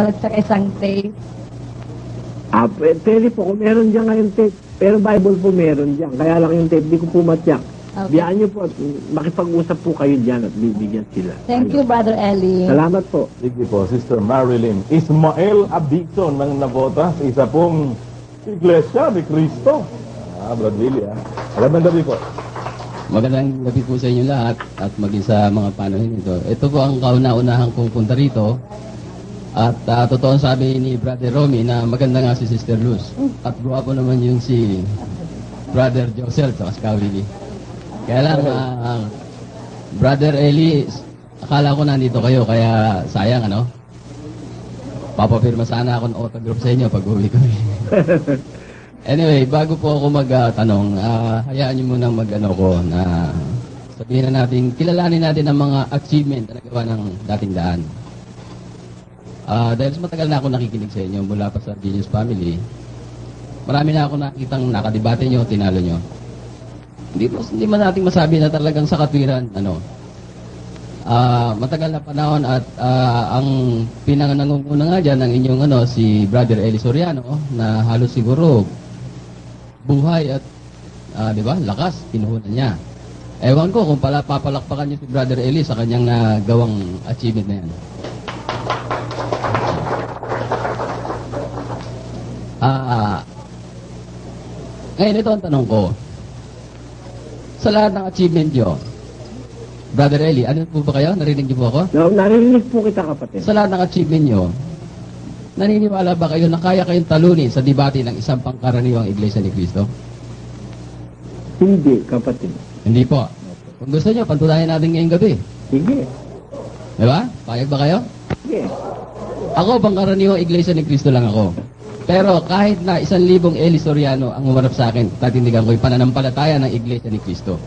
at saka isang tape. Pwede po, kung meron dyan ngayon tape, pero Bible po meron dyan. Kaya lang yung tape, di ko po matyak. Okay. Biyaan niyo po at makipag-usap po kayo dyan at bibigyan sila. Thank you, Brother Eli. Salamat po. Sige po, Sister Marilyn. Ismael Abdicson ng Navotas, isa pong Iglesia ni Cristo. Brad Willie, Magandang gabi po. Magandang gabi po sa inyo lahat at maging sa mga panahon ito. Ito po ang kauna-unahang kong punta rito. At totoo sabi ni Brother Romy na maganda nga si Sister Luz. At guwapo naman yung si Brother Josel sa Willie. Kaya lang, Brother Eli, akala ko nandito kayo, kaya sayang, ano? Papapirma sana ako ng autograph sa inyo pag uwi ko. Anyway, bago po ako magtanong, hayaan niyo munang mag-ano ko na sabihin na natin, kilalanin natin ang mga achievement na nagawa ng dating daan. Dahil matagal na ako nakikinig sa inyo mula pa sa Genius Family, marami na ako nakitang nakadebate nyo, tinalo nyo. Hindi man natin masabi na talagang sa katwiran, matagal na panahon at ang pinanganangunguna nga dyan ng inyong si Brother Eli Soriano na halos siguro buhay at di ba, lakas, pinuhunan niya. Ewan ko kung papalakpakan niyo si Brother Eli sa kanyang gawang achievement na yan. Ngayon ito ang tanong ko. Sa lahat ng achievement nyo, Brother Eli, ano po ba kayo? Narinig niyo po ako? No, narinig po kita, kapatid. Sa lahat ng achievement nyo, naniniwala ba kayo na kaya kayong talunin sa debate ng isang pangkaraniwang Iglesia ni Cristo? Hindi, kapatid. Hindi po. Kung gusto nyo, pantunayan natin ngayong gabi. Sige. Diba? Payag ba kayo? Sige. Ako, pangkaraniwang Iglesia ni Cristo lang ako. Pero kahit na 1,000 Eli Soriano ang umarap sa akin, tatindigan ko yung pananampalataya ng Iglesia ni Cristo.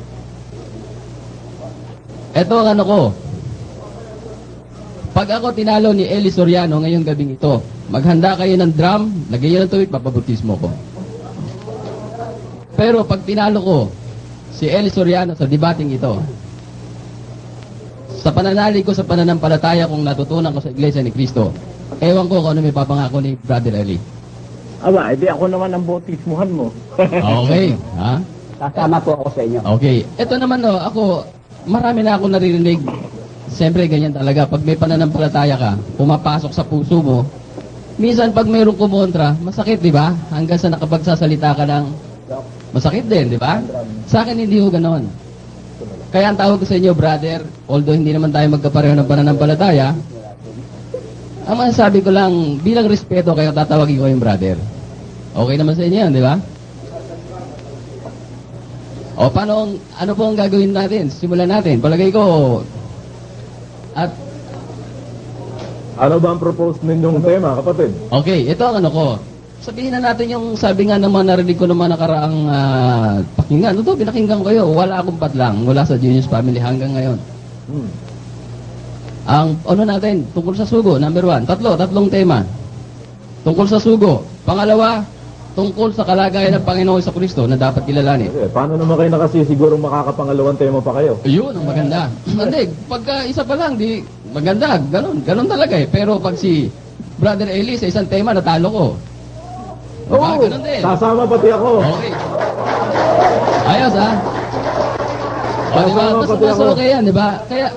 Ito ang ano ko. Pag ako tinalo ni Eli Soriano ngayong gabing ito, maghanda kayo ng drum, lagay nyo ng tubig, papabautismo ko. Pero pag tinalo ko si Eli Soriano sa debating ito, sa pananalig ko sa pananampalataya kung natutunan ko sa Iglesia ni Cristo, ewan ko kung ano may papangako ni Brother Eli. Edi ako naman ang bautismuhan mo. Okay, ha? Kasama po ako sa inyo. Okay. Ito naman ako, marami na ako naririnig. Siyempre, ganyan talaga. Pag may pananampalataya ka, pumapasok sa puso mo, minsan pag mayroong kumontra, masakit, di ba? Hanggang sa nakapagsasalita ka ng masakit din, di ba? Sa akin, hindi ko ganon. Kaya ang tawag ko sa inyo, brother, although hindi naman tayo magkapareho ng pananampalataya, ang masasabi ko lang, bilang respeto kayo, tatawagin ko yung brother. Okay naman sa inyo yan, di ba? O, ano po ang gagawin natin? Simulan natin. Palagay ko, at... Ano ba ang propose ninyong tema, kapatid? Okay, ito ang ano ko. Sabihin na natin yung sabi nga naman, narinig ko naman nakaraang pakinggan. Ito, pinakinggan ko kayo. Wala akong patlang mula sa Genius Family hanggang ngayon. Ang ano natin, tungkol sa sugo, number 1. Tatlong tema. Tungkol sa sugo. Pangalawa, tungkol sa kalagayan ng Panginoon sa Kristo na dapat kilalanin. Paano naman kayo nakasisiguro makakapangalawang tema pa kayo? Yun, ang maganda. Hindi, pagka isa pa lang, di maganda. Ganon talaga eh. Pero pag si Brother Eli sa isang tema, natalo ko. Diba? Ganon din. Sasama pati ako. Okay. Ayos ha? O diba? Mas okay yan, diba? Kaya,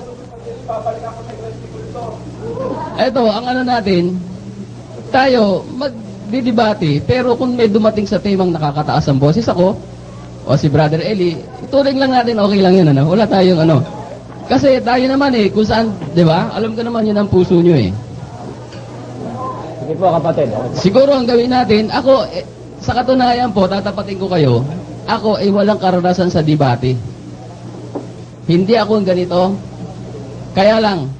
eto, ang ano natin, tayo, magdidebate, pero kung may dumating sa temang nakakataas ang boses ako, o si Brother Eli, ituring lang natin, okay lang yun, ano? Wala tayong ano. Kasi tayo naman kung saan, di ba? Alam ko naman yun ang puso nyo Sige po, kapatid. Siguro ang gawin natin, ako, sa katunayan po, tatapatin ko kayo, ako ay walang karanasan sa debate. Hindi ako ang ganito. Kaya lang,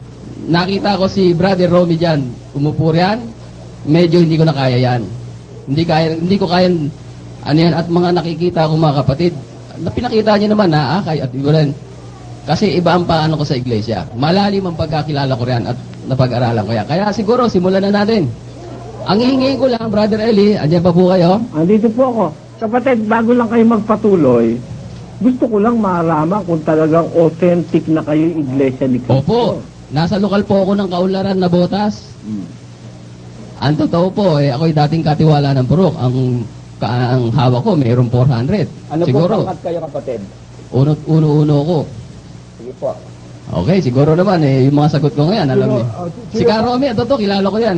nakita ko si Brother Romy dyan, umupo yan, medyo hindi ko na kaya yan. Hindi ko kaya, ano yan, at mga nakikita ko mga kapatid, na pinakita niyo naman na, at iba rin. Kasi iba ang paano ko sa iglesia. Malalim ang pagkakilala ko yan at napag-aralan ko yan. Kaya siguro, simulan na natin. Ang hihingiin ko lang, Brother Eli, andyan pa po kayo? Andito po ako. Kapatid, bago lang kayo magpatuloy, gusto ko lang malaman kung talagang authentic na kayo iglesia ni Cristo. Opo. Nasa lokal po ako ng Kaunlaran, Navotas. Ang totoo po, ako'y dating katiwala ng Purok. Ang hawak ko, mayroong 400. Ano Siguro, po pangkat kayo, kapatid? uno ko. Sige po. Okay, siguro naman yung mga sagot ko ngayon, alam niyo. Si Karomi, totoo, kilala ko yan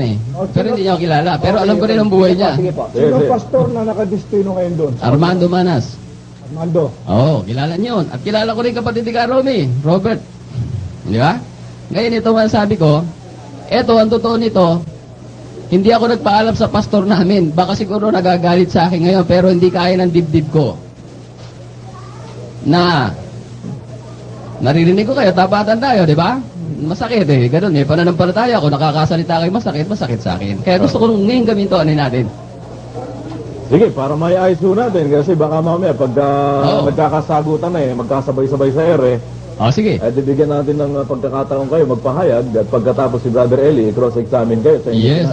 Pero hindi niya ako kilala. Pero alam ko rin ang buhay niya. Sige po. Sino pastor na nakadistino ngayon doon? Armando Manas. Armando. Oo, kilala niyo yun. At kilala ko rin kapatid ni Karomi, Robert. Di ba? Ngayon ito man sabi ko, eto, ang totoo nito, hindi ako nagpaalam sa pastor namin. Baka siguro nagagalit sa akin ngayon, pero hindi kaya ng dibdib ko. Naririnig ko kayo, tapatan tayo, di ba? Masakit ganun pananampalataya ko, nakakasalita kayo, masakit sa akin. Kaya gusto ko ngayon gawin to, natin. Sige, para may ayos ho natin, kasi baka mamaya, pagka Oo. nagkakasagutan magkasabay-sabay sa Sige. bibigyan natin ng pagkakataon kayo magpahayag, at pagkatapos si Brother Eli, cross-examine kayo sa inyo. Yes.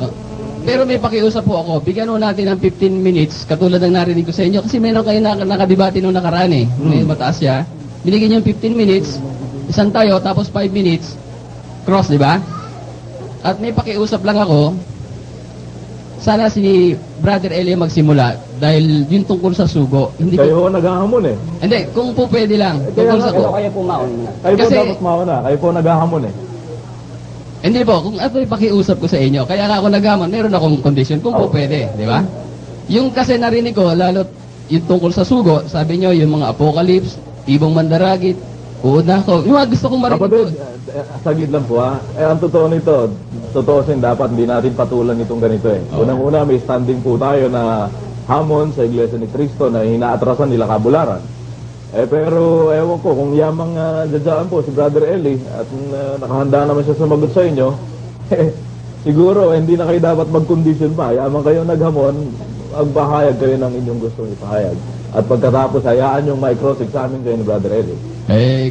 Pero may pakiusap po ako, bigyan mo natin ng 15 minutes, katulad ng narinig ko sa inyo, kasi meron kayo nakadibati nung nakaraan may mataas siya. Binigyan niyo yung 15 minutes, isang tayo, tapos 5 minutes, cross, di ba? At may pakiusap lang ako, sana si Brother Eli magsimula, dahil yung tungkol sa sugo, hindi ko... Kayo ho naghahamon Hindi, kung po pwede lang, Kaya tungkol nga, sa... Ano kayo pumaon na? Kayo po Kasi- dapat mauna, kayo po naghahamon Hindi po, kung ito'y pakiusap ko sa inyo, kaya nga ako nagamon, meron akong condition, kung po pwede, di ba? Yung kasi narinig ko, lalo yung tungkol sa sugo, sabi nyo, yung mga apocalypse, ibong mandaragit, uuna ko, yung mga gusto kong marinig Kapatid, po. saglit lang po ang totoo nito, totoo sin dapat hindi natin patulan itong ganito Unang-una, may standing po tayo na hamon sa Iglesia ni Cristo na hinaatrasan nila kabularan. Pero ewan ko, kung yamang dadyaan po si Brother Eli at nakahanda naman siya sumagot sa inyo, siguro hindi na kayo dapat mag-condition pa. Yamang kayo naghamon, magpahayag kayo ng inyong gustong ipahayag. At pagkatapos, hayaan yung cross-examine kayo ni Brother Eli.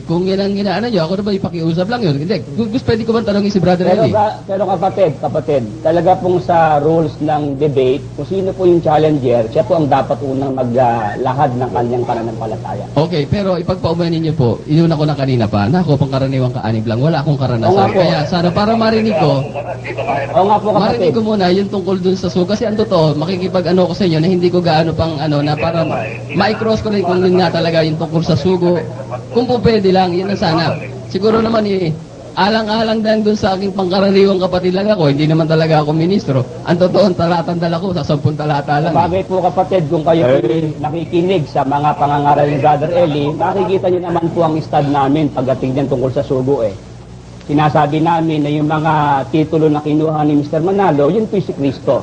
Kung yan ang inaano nyo, ako na ba ipakiusap lang yun? Hindi, gusto pwede ko bang tanongin si Brother Pero, Eli? pero kapatid, talaga pong sa rules ng debate, kung sino po yung challenger, siya po ang dapat unang maglahad ng kanyang pananampalataya. Okay, pero ipagpaumanin niyo po, inuna ko na kanina pa, na ako pangkaraniwang kaanib lang, wala akong Oo nga karanasan. po. Kaya sana para marinig ko, Oo nga po, marinig kapatid. ko muna yung tungkol dun sa sugo. Kasi ang totoo, makikipag-ano ko sa inyo na hindi ko gaano pang na para ma-cross ko rin kung yun nga talaga yung tungkol sa sugo. Kung po pwede lang, yun ang sana. Siguro naman alang-alang lang dun sa aking pangkaraniwang kapatid lang ako, hindi naman talaga ako ministro. Ang totoo, talatandal ako sa 10 talata lang. Bagay po kapatid, kung kayo po Eh. nakikinig sa mga pangangaral ni Brother Eli, makikita niyo naman po ang stud namin pagdating din tungkol sa sugo Sinasabi namin na yung mga titulo na kinuha ni Mr. Manalo, yun po si Kristo.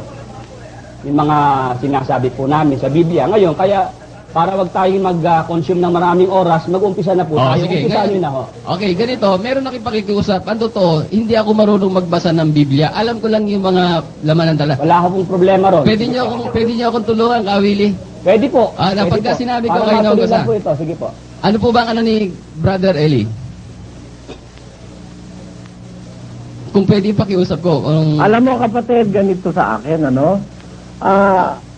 Yung mga sinasabi po namin sa Biblia. Ngayon, kaya para wag tayong mag-consume ng maraming oras, mag-umpisa na po tayo. Sige, Umpisa ngayon- nyo na ho. Okay, ganito, meron akong pakikiusap. Ang totoo, hindi ako marunong magbasa ng Biblia. Alam ko lang yung mga laman ng dala. Wala akong problema ron. Pwede niyo akong tulungan, Kawili. Pwede po. Pagka Pwede po. sinabi ko Para kayo na matuloy ugas, lang po ito. Sige po. Ano po ba ang ni Brother Eli? Kung pwede pakiusap ko. Alam mo kapatid, ganito sa akin,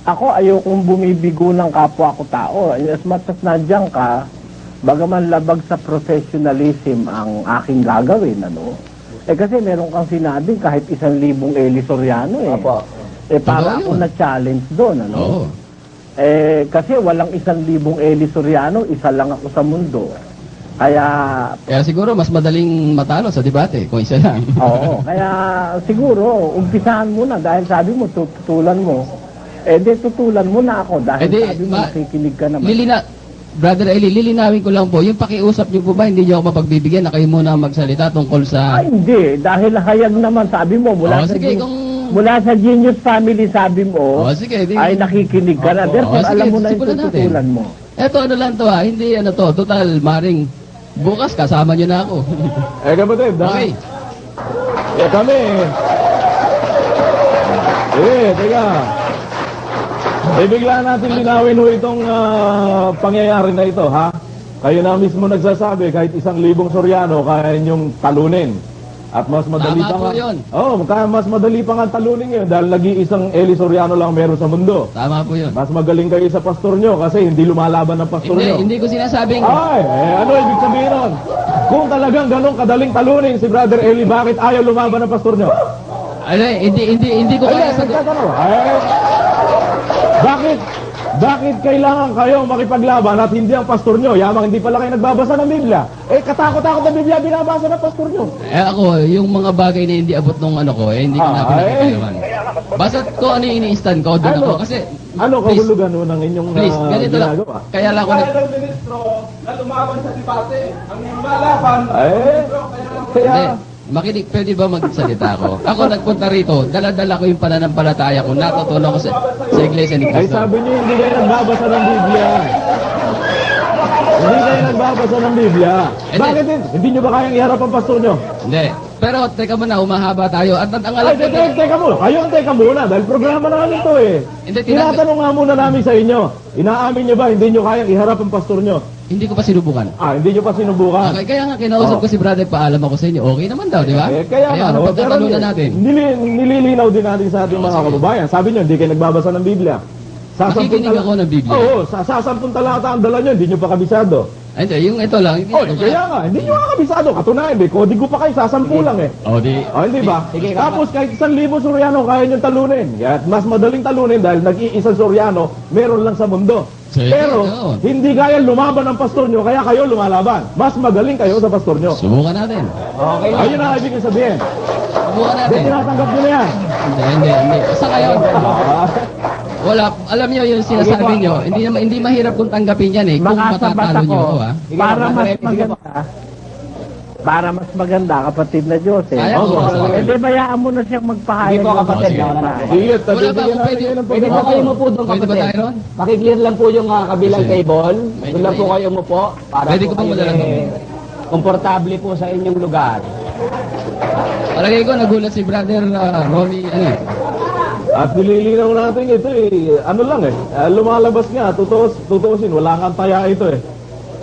ako ayokong bumibigo ng kapwa ko tao. As much as nandiyan ka, bagaman labag sa professionalism ang aking gagawin, kasi meron kang sinabi kahit 1,000 Eli Soriano Opo. para Totoo ako yun. na-challenge doon, Oo. kasi walang 1,000 Eli Soriano, isa lang ako sa mundo. Kaya siguro mas madaling matalo sa debate kung isa lang. Oo, kaya siguro, umpisahan mo na dahil sabi mo, tutulan mo. Tutulan mo na ako dahil sabi mo, nakikinig ka naman. Brother Eli, lilinawin ko lang po, yung pakiusap niyo po ba, hindi niyo ako mapagbibigyan na kayo muna magsalita tungkol sa... Ay, hindi. Dahil hayag naman, sabi mo, sige, mula sa Genius Family, sabi mo, sige, ay nakikinig ka na. Therefore, sige, alam mo na yung simulan natin. tutulan mo. Eto, ano lang to hindi total, maring, bukas kasama niyo na ako. Kapatid, Okay. Kami. Teka. Bigla natin linawin ho itong pangyayari na ito, ha? Kayo na mismo nagsasabi, kahit 1,000 Soriano, kaya ninyong talunin. At mas madali Tama pa po nga. yun. Kaya mas madali pa nga talunin yun dahil nag-iisang Eli Soriano lang meron sa mundo. Tama po yun. Mas magaling kayo sa pastor nyo kasi hindi lumalaban ng pastor nyo. Hindi ko sinasabing... Ano ibig sabihin nun? Kung talagang ganong kadaling talunin si Brother Eli, bakit ayaw lumaban ng pastor nyo? Ano, hindi ko kaya sagot. Bakit kailangan kayong makipaglaban at hindi ang pastor nyo? Yamang hindi pala kayo nagbabasa ng Biblia. Katakot-takot ng Biblia binabasa ng pastor nyo. Ako, yung mga bagay na hindi abot nung ano ko, hindi ko na pinakikailaman. Basta ko ano yung ini-stand ko, doon ako. Kasi, Ano kahulugan nun ng inyong please, ganito lang. ginagawa? Kaya lang ako Kaya ng ministro na lumaban sa debate, ang malaban, Kaya, makinig, pwede ba magsalita ako? Ako nagpunta rito, dala-dala ko yung pananampalataya ko, natutunan ko sa Iglesia ni ay Cristo. sabi niyo hindi kayo nagbabasa ng Biblia. Hindi kayo nagbabasa ng Biblia. Hindi. Bakit din? Hindi nyo ba kayang iharap ang pastor nyo? Hindi. Pero teka muna, humahaba tayo. At ang alam ko, Teka muna. Kayo ang teka muna. Dahil programa namin to eh. Hindi, Tinatanong nga muna namin sa inyo. Inaamin nyo ba hindi nyo kayang iharap ang pastor nyo? hindi ko pa sinubukan. Hindi nyo pa sinubukan. Okay, kaya nga kinausap ko si brother, paalam ako sa inyo. Okay naman daw, di ba? Kaya nga, ano pagtatalunan natin? Nililinaw din natin sa ating mga kababayan. Sabi nyo, hindi kayo nagbabasa ng Biblia. Makikinig ako ng Biblia. Oo, sa 10 talata ang dala nyo, hindi nyo pa kabisado. Ay, hindi, yung ito lang. Kaya nga, hindi nyo nga kabisado. Katunayan, kodigo pa kayo, sa 10 lang eh. Hindi ba? Sige, Tapos kahit 1,000 Suryano, kaya nyo talunin. At mas madaling talunin dahil nag-iisang Suryano, meron lang sa mundo. Sige, Pero, oo. hindi kaya lumaban ang pastor nyo, kaya kayo lumalaban. Mas magaling kayo sa pastor nyo. Subukan natin. Okay lang. Ayun ang ibig sabihin. Subukan Hindi, natin. tinatanggap nyo na yan. Hindi. Sa ngayon, wala, alam niyo yung sinasabi niyo, hindi mahirap kung tanggapin yan eh, kung Makasabat matatalo ako. niyo ako ha. Para mas maganda, kapatid na Joseph. Kaya ko, Hindi, bayaan mo na siyang magpahayag. Sige po, kapatid. Sige. Nauna na. Sige, Wala ba bigyan ako natin pwede- kayo ng Pwede po pagkakataon. kayo umupo doon, Pwede ba kapatid. tayo ron? Pakiclear lang po yung kabilang Kasi- table. Medyo Doon lang po mainit. kayo umupo. Para Pwede ko po bang kayo madala doon? komportable po sa inyong lugar. Palagay ko nagulat si brother Romy, ano eh. At nililinaw natin ito ano lang lumalabas nga, tutuusin, wala kang taya ito eh.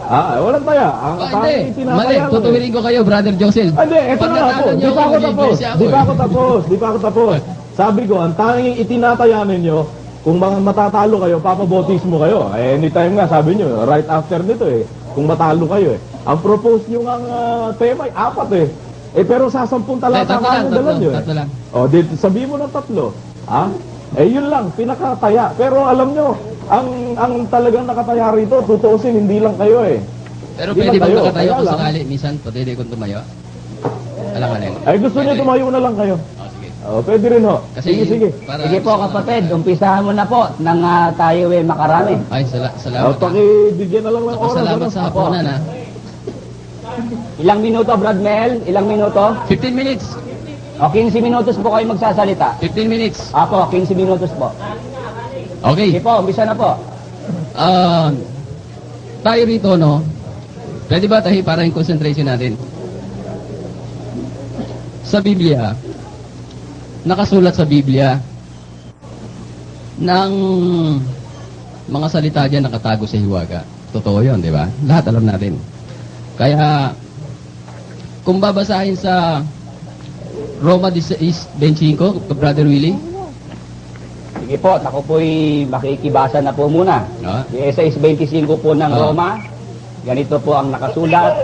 Walang taya. Ang Hindi, tanging tinataya mali, lang tutuwirin ko kayo, brother Joseph. Hindi, ito Pag na nga po. natalo Di niyo pa ako ako, tapos. bibigyan Di ako pa eh. ako tapos. Di pa ako tapos. Sabi ko, ang tanging itinataya ninyo, kung mga matatalo kayo, papabotismo kayo. Anytime nga, sabi nyo, right after nito kung matalo kayo Ang propose nyo nga tema ay 4 eh. Pero sa 10 talata Tatlo lang, ang dala nyo tatlo lang. sabihin mo ng 3. Yun lang, pinakataya. Pero alam nyo, ang talagang nakataya rito, tutuusin, hindi lang kayo Pero Di pwede ba bang tayo? makatayo Kaya kung lang. sakali, minsan, pwede kung tumayo? Alang-alang. Gusto nyo tumayo na lang kayo. Sige. Pwede rin ho. Kasi, Sige. para, Sige po, kapatid. Umpisahan mo na po nang tayo makarami. Ay, salamat. Pakibigyan na lang ng oras. Salamat sa hapunan ha. Ilang minuto, Brad Mel? Ilang minuto? 15 minutes. O, 15 minutos po kayo magsasalita. 15 minutes. Apo, 15 minutos po. Okay. Sige po, umpisa na po. Tayo rito, no? Pwede ba tayo para yung concentration natin? Sa Biblia, nakasulat sa Biblia, ng mga salita dyan nakatago sa hiwaga. Totoo yun, di ba? Lahat alam natin. Kaya, kung babasahin sa Roma 16:25, Brother Willie, Sige po, ako po'y makikibasa na po muna. Sa 25 po ng Roma, ganito po ang nakasulat.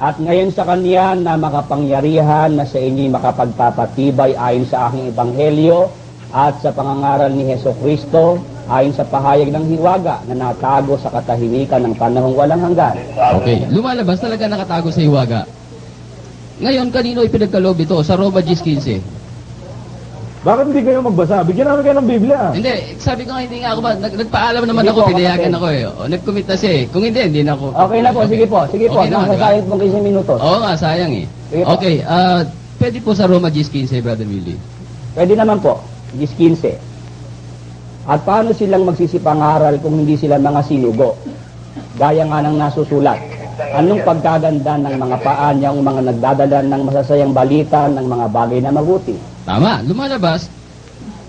At ngayon sa Kanya na makapangyarihan na sa inyo'y makapagpapatibay ayon sa aking ebanghelyo at sa pangangaral ni Heso Kristo ayon sa pahayag ng hiwaga na natago sa katahimikan ng panahong walang hanggan. okay, lumalabas talaga nakatago sa hiwaga. Ngayon, kanino ipinagkaloob ito? Sa Roma 10:15. Bakit hindi kayo magbasa? Bigyan namin kayo ng Biblia. Hindi, sabi ko nga hindi nga ako nagpaalam naman Sige ako, po, pinayagan kapatid. ako eh. Nag-commit na siya eh. Kung hindi na ako. Okay na po, sige po. Sige po, Okay naman, nasa diba? sayang pong 15 minutos. Oo nga, sayang eh. Sige po. Okay, pwede po sa Roma 10:15, Brother Willie. Pwede naman po, 15. At paano silang magsisipangaral kung hindi sila mga sinugo? Gaya nga ng nasusulat. Anong pagkaganda ng mga paa niyang mga nagdadala ng masasayang balita ng mga bagay na mabuti? Tama, lumalabas.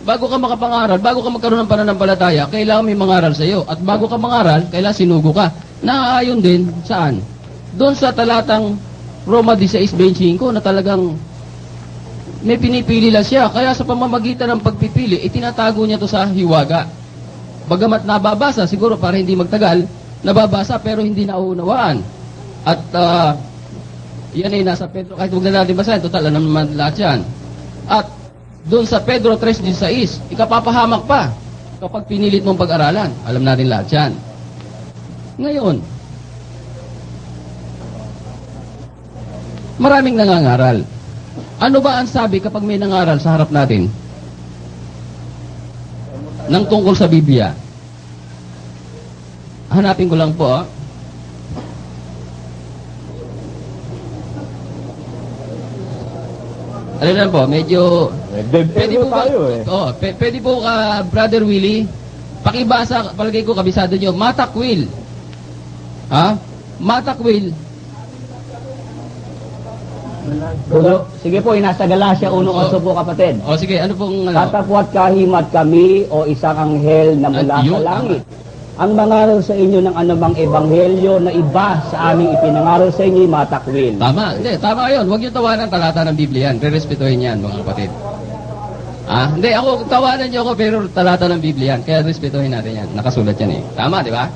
Bago ka makapangaral, bago ka magkaroon ng pananampalataya, kailangan may mangaral sa iyo. At bago ka mangaral, kailangan sinugo ka. Naaayon din, saan? Doon sa talatang Roma 16:25 na talagang may pinipili lang siya. Kaya sa pamamagitan ng pagpipili, itinatago niya to sa hiwaga. Bagamat nababasa, siguro para hindi magtagal, nababasa pero hindi nauunawaan. At yan ay nasa Pedro, kahit huwag na natin basahin, total, alam naman lahat yan. At doon sa Pedro 3:16, ikapapahamak pa kapag pinilit mong pag-aralan. Alam natin lahat yan. Ngayon, maraming nangangaral. Ano ba ang sabi kapag may nangaral sa harap natin? Nang tungkol sa Biblia. Hanapin ko lang po, Ano lang po, medyo... Dead Pwede air po ba, tayo eh. pwede po ka, Brother Willie, pakibasa, palagay ko kabisado nyo, matakwil. Ha? Matakwil. Sige po, inasa Galacia 1:8 po kapatid. O sige, ano pong... Ano? Tatapwat kahimat kami o isang anghel na mula Yun, sa langit. Ang mangaral sa inyo ng anumang ebanghelyo na iba sa aming ipinangaral sa inyo, matakwil. Tama. Hindi, tama yun. Huwag nyo tawanan talata ng Biblia yan. Re-respetuhin yan, mga kapatid. Hindi, ako, tawanan nyo ako, pero talata ng Biblia yan. Kaya respetuhin natin yan. Nakasulat yan eh. Tama, di ba?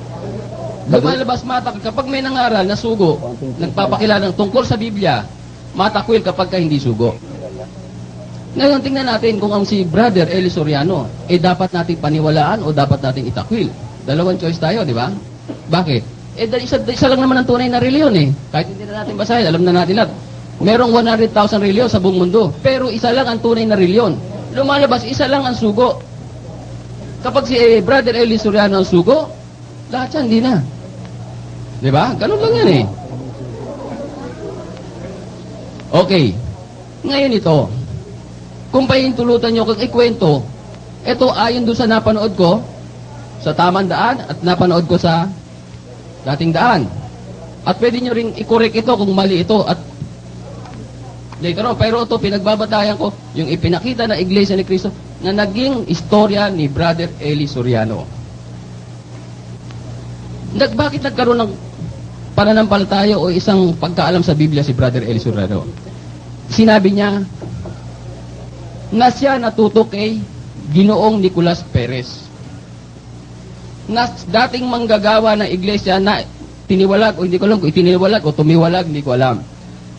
Lumalabas matak, kapag may nangaral na sugo, nagpapakilala ng tungkol sa Biblia, matakwil kapag ka hindi sugo. Ngayon, tingnan natin kung ang si Brother Eli Soriano, dapat nating paniwalaan o dapat nating itakwil. Dalawang choice tayo, di ba? Bakit? Isa lang naman ang tunay na reliyon eh. Kahit hindi na natin basahin, alam na natin lahat. Merong 100,000 reliyon sa buong mundo, pero isa lang ang tunay na reliyon. Lumalabas, isa lang ang sugo. Kapag si Brother Eli Soriano ang sugo, lahat yan, hindi na. Di ba? Ganun lang yan eh. Okay. Ngayon ito, kung pahintulutan nyo kung ikwento, ito ayon doon sa napanood ko, sa tamang daan at napanood ko sa dating daan. At pwede nyo rin i-correct ito kung mali ito at later on, pero ito pinagbabatayan ko yung ipinakita na Iglesia ni Cristo na naging istorya ni Brother Eli Soriano. Bakit nagkaroon ng pananampalataya o isang pagkaalam sa Biblia si Brother Eli Soriano? Sinabi niya na siya natuto kay Ginoong Nicolas Perez, na dating manggagawa ng iglesia na tiniwalag o hindi ko alam kung itiniwalag o tumiwalag, hindi ko alam.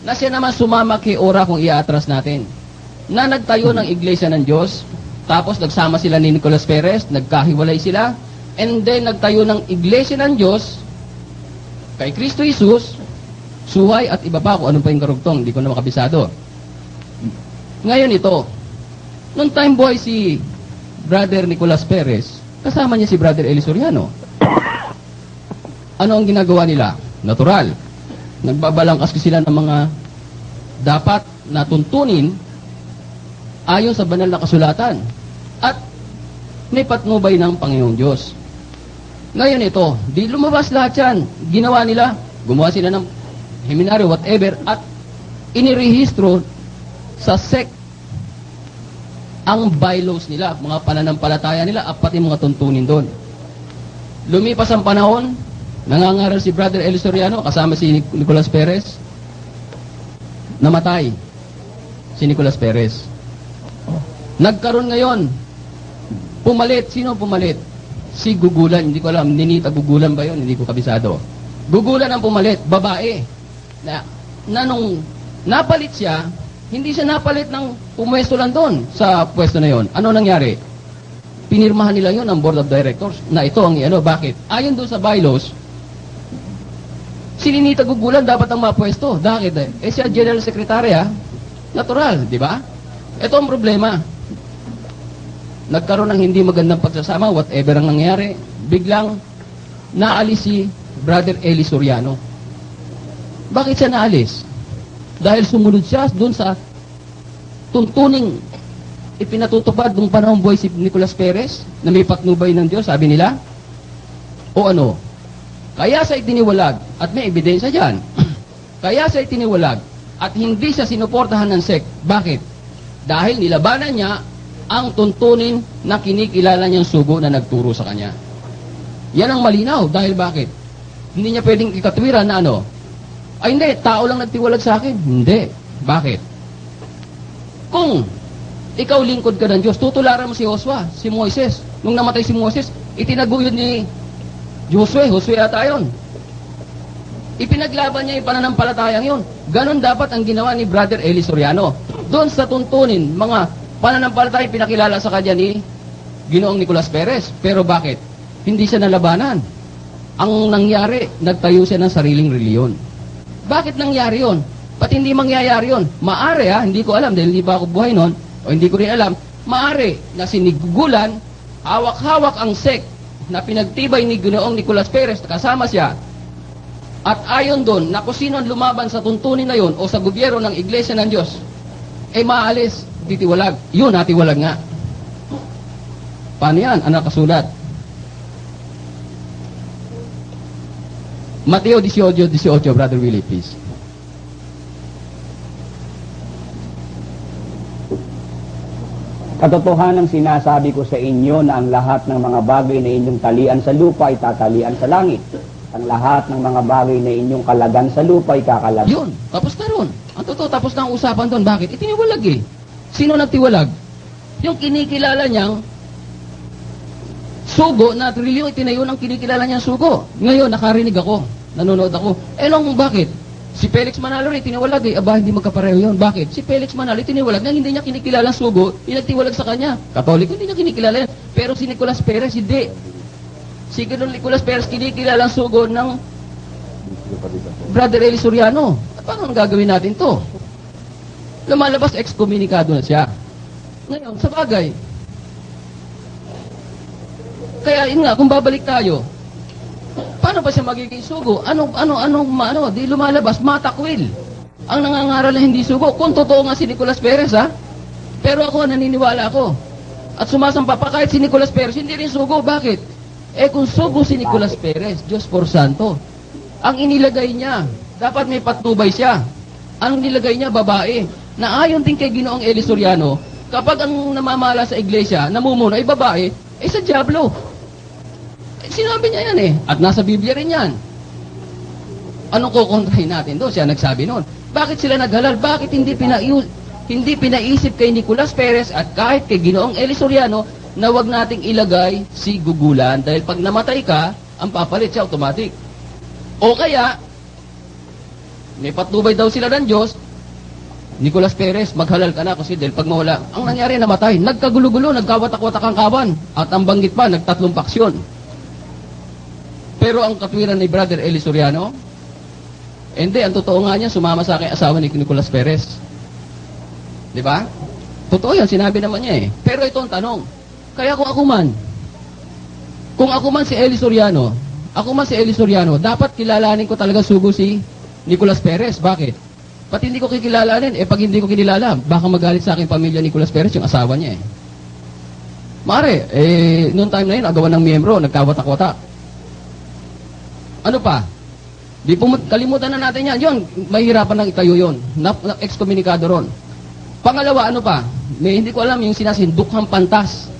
Na siya naman sumama kay Ora kung iaatras natin. Na nagtayo ng iglesia ng Diyos, tapos nagsama sila ni Nicolas Perez, nagkahiwalay sila, and then nagtayo ng iglesia ng Diyos kay Kristo Jesus, suhay at iba pa kung ano pa yung karugtong, hindi ko na makabisado. Ngayon ito, nung time boy si Brother Nicolas Perez, kasama niya si Brother Eli Soriano. Ano ang ginagawa nila? Natural. Nagbabalangkas sila ng mga dapat na tuntunin ayon sa banal na kasulatan. At may patnubay ng Panginoong Diyos. Ngayon ito, di lumabas lahat yan. Ginawa nila, gumawa sila ng seminaryo, whatever, at inirehistro sa sect ang bylaws nila, mga pananampalataya nila, at pati mga tuntunin doon. Lumipas ang panahon, nangangaral si Brother Eli Soriano, kasama si Nicolas Perez, namatay si Nicolas Perez. Nagkaroon ngayon, pumalit. Sino pumalit? Si Gugulan, hindi ko alam, Ninita Gugulan ba yun? Hindi ko kabisado. Gugulan ang pumalit, babae. Na nung napalit siya, hindi siya napalit ng pumwesto lang doon sa pwesto na yon. Ano nangyari? Pinirmahan nila yon ang board of directors na ito ang bakit? Ayon doon sa bylaws, si Ninita Gugulan dapat ang mapwesto. Bakit? Siya general secretary Natural, di ba? Ito ang problema. Nagkaroon ng hindi magandang pagsasama, whatever ang nangyari, biglang naalis si Brother Eli Soriano. Bakit siya naalis? Dahil sumunod siya doon sa tuntuning ipinatutupad nung panahon buhay si Nicolas Perez na may patnubay ng Diyos, sabi nila? O ano? Kaya siya itiniwalag at may ebidensya dyan. Kaya siya itiniwalag at hindi siya sinuportahan ng sect. Bakit? Dahil nilabanan niya ang tuntunin na kinikilala niyang sugo na nagturo sa kanya. Yan ang malinaw. Dahil bakit? Hindi niya pwedeng ikatwiran na ay hindi, tao lang nagtiwalag sa akin. Hindi. Bakit? Kung ikaw lingkod ka ng Diyos, tutularan mo si Joshua, si Moises. Nung namatay si Moises, itinaguyod ni Joshua ata yun. Ipinaglaban niya yung pananampalatayang yun. Ganon dapat ang ginawa ni Brother Eli Soriano. Doon sa tuntunin, mga pananampalataya pinakilala sa kanya ni Ginoong Nicolas Perez. Pero bakit? Hindi siya nalabanan. Ang nangyari, nagtayo siya ng sariling reliyon. Bakit nangyari yon? Ba't hindi mangyayari yon? Maari hindi ko alam dahil hindi pa ako buhay noon, o hindi ko rin alam, maari na sinigugulan, hawak-hawak ang sect na pinagtibay ni Ginoong Nicolas Perez, kasama siya, at ayon doon na kung sino ang lumaban sa tuntunin na yon o sa gobyerno ng Iglesia ng Diyos, maalis, titiwalag. Yun, natiwalag nga. Paano yan? Ang nakasulat? Mateo 18:18, Brother Willie, please. Katotohanan sinasabi ko sa inyo na ang lahat ng mga bagay na inyong talian sa lupa ay tatalian sa langit. Ang lahat ng mga bagay na inyong kalagan sa lupa ay kakalagan. Yun, tapos na ron. Ang totoo, tapos na ang usapan doon. Bakit? Itiniwalag eh. Sino nagtiwalag? Yung kinikilala niyang sugo na trilyon, itinayo ng kinikilala niyang sugo. Ngayon, nakarinig ako. Nanonood ako. Bakit? Si Felix Manalo rin tiniwalag eh. Aba, hindi magkapareho yun. Bakit? Si Felix Manalo tiniwalag na hindi niya kinikilala ang sugo, pinagtiwalag sa kanya. Katoliko, hindi niya kinikilala yan. Pero si Nicolas Perez, hindi. Si Nicolas Perez kinikilala ang sugo ng Brother Eli Soriano. At paano gagawin natin to? Lumalabas, excommunicado na siya. Ngayon, sa bagay. Kaya, yun nga, kung babalik tayo, paano ba siya magiging sugo? Di lumalabas, matakwil. Ang nangangaral na hindi sugo. Kung totoo nga si Nicolas Perez, pero ako, naniniwala ako. At sumasampa pa kahit si Nicolas Perez, hindi rin sugo. Bakit? Kung sugo si Nicolas Perez, Diyos por Santo, ang inilagay niya, dapat may patnubay siya. Ang nilagay niya, babae. Na ayon din kay Ginoong Eli Soriano, kapag ang namamala sa iglesia, namumuno ay babae, sa diablo. Sinabi niya yan At nasa Biblia rin yan. Anong kukontrahin natin doon? Siya nagsabi noon. Bakit sila naghalal? Bakit hindi pinaisip kay Nicolas Perez at kahit kay Ginoong Eli Soriano na wag nating ilagay si gugulan dahil pag namatay ka, ang papalit siya automatic. O kaya, may patnubay daw sila ng Diyos, Nicolas Perez, maghalal ka na kasi dahil pag mawala, ang nangyari namatay, nagkagulo-gulo, nagkawatak-watak ang kawan, at ang banggit pa, nagtatlong paksyon. Pero ang katwiran ni Brother Eli Soriano, hindi, ang totoo nga niya, sumama sa akin asawa ni Nicolas Perez. Di ba? Totoo yan, sinabi naman niya Pero ito ang tanong, kaya kung ako man si Eli Soriano, dapat kilalanin ko talaga sugo si Nicolas Perez. Bakit? Pati hindi ko kikilalanin, pag hindi ko kinilala, baka magalit sa akin pamilya ni Nicolas Perez, yung asawa niya Mare, noong time na yun, agawan ng miyembro, nagkawatak-watak. Ano pa? Kalimutan na natin yan. Yun, mahirapan lang itayo yun. Excommunicado ron. Pangalawa, ano pa? Hindi ko alam yung sinasin, dukhang pantas.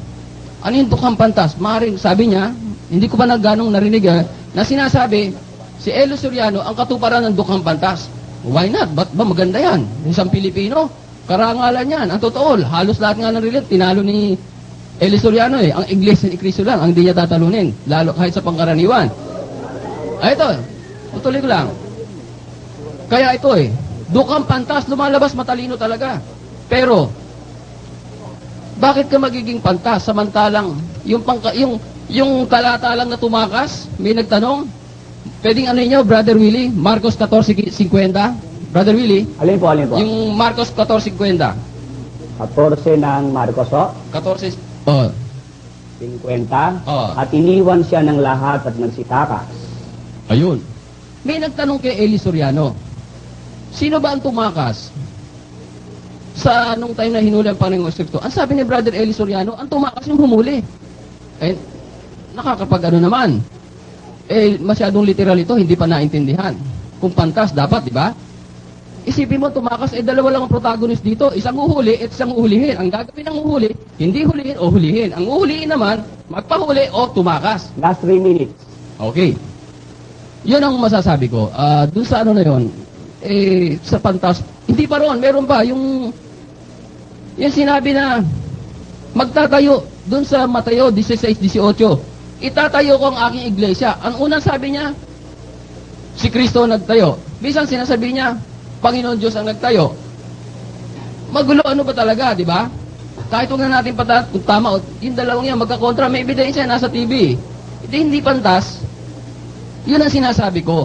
Ano yung dukhang pantas? Maring, sabi niya, hindi ko pa ganong narinig na sinasabi, si Eli Soriano ang katuparan ng dukhang pantas. Why not? Ba't ba maganda yan? Isang Pilipino, karangalan yan. Ang totoo, halos lahat nga ng religion, tinalo ni Eli Soriano Ang Iglesia ni Cristo lang, ang di niya tatalunin. Lalo kahit sa pangkaraniwan. Ito, tutuloy ko lang. Kaya ito dukhang pantas, lumalabas, matalino talaga. Pero, bakit ka magiging pantas samantalang yung talata lang na tumakas, may nagtanong, pwedeng niyo, Brother Willie, Marcos 14:50? Brother Willie? Alin po? Yung Marcos 14:50. 14 ng Marcos, 14, 50. Oh. At iniwan siya ng lahat at nagsitakas. Ayun. May nagtanong kay Eli Soriano, sino ba ang tumakas? Sa nung time na hinuli ang Panginoong Kristo, ang sabi ni Brother Eli Soriano, ang tumakas yung humuli. Nakakapag naman. Masyadong literal ito, hindi pa naintindihan. Kung pantas, dapat, di ba? Isipin mo, tumakas, dalawa lang ang protagonist dito. Isang uhuli at isang uhulihin. Ang gagawin ng uhuli, hindi hulihin o hulihin. Ang uhulihin naman, magpahuli o tumakas. Last 3 minutes. Okay. Yun ang masasabi ko. Doon sa na yun, sa pantas, hindi pa ron, meron pa, yung sinabi na, magtatayo, doon sa Mateo 16:18, itatayo ko ang aking iglesia. Ang unang sabi niya, si Kristo nagtayo. Bisang sinasabi niya, Panginoon Diyos ang nagtayo. Magulo ano ba talaga, di ba? Kahit huwag na natin kung tama, yung dalawang yan, magkakontra, may ebidensya, nasa TV. Hindi pantas. Yun ang sinasabi ko.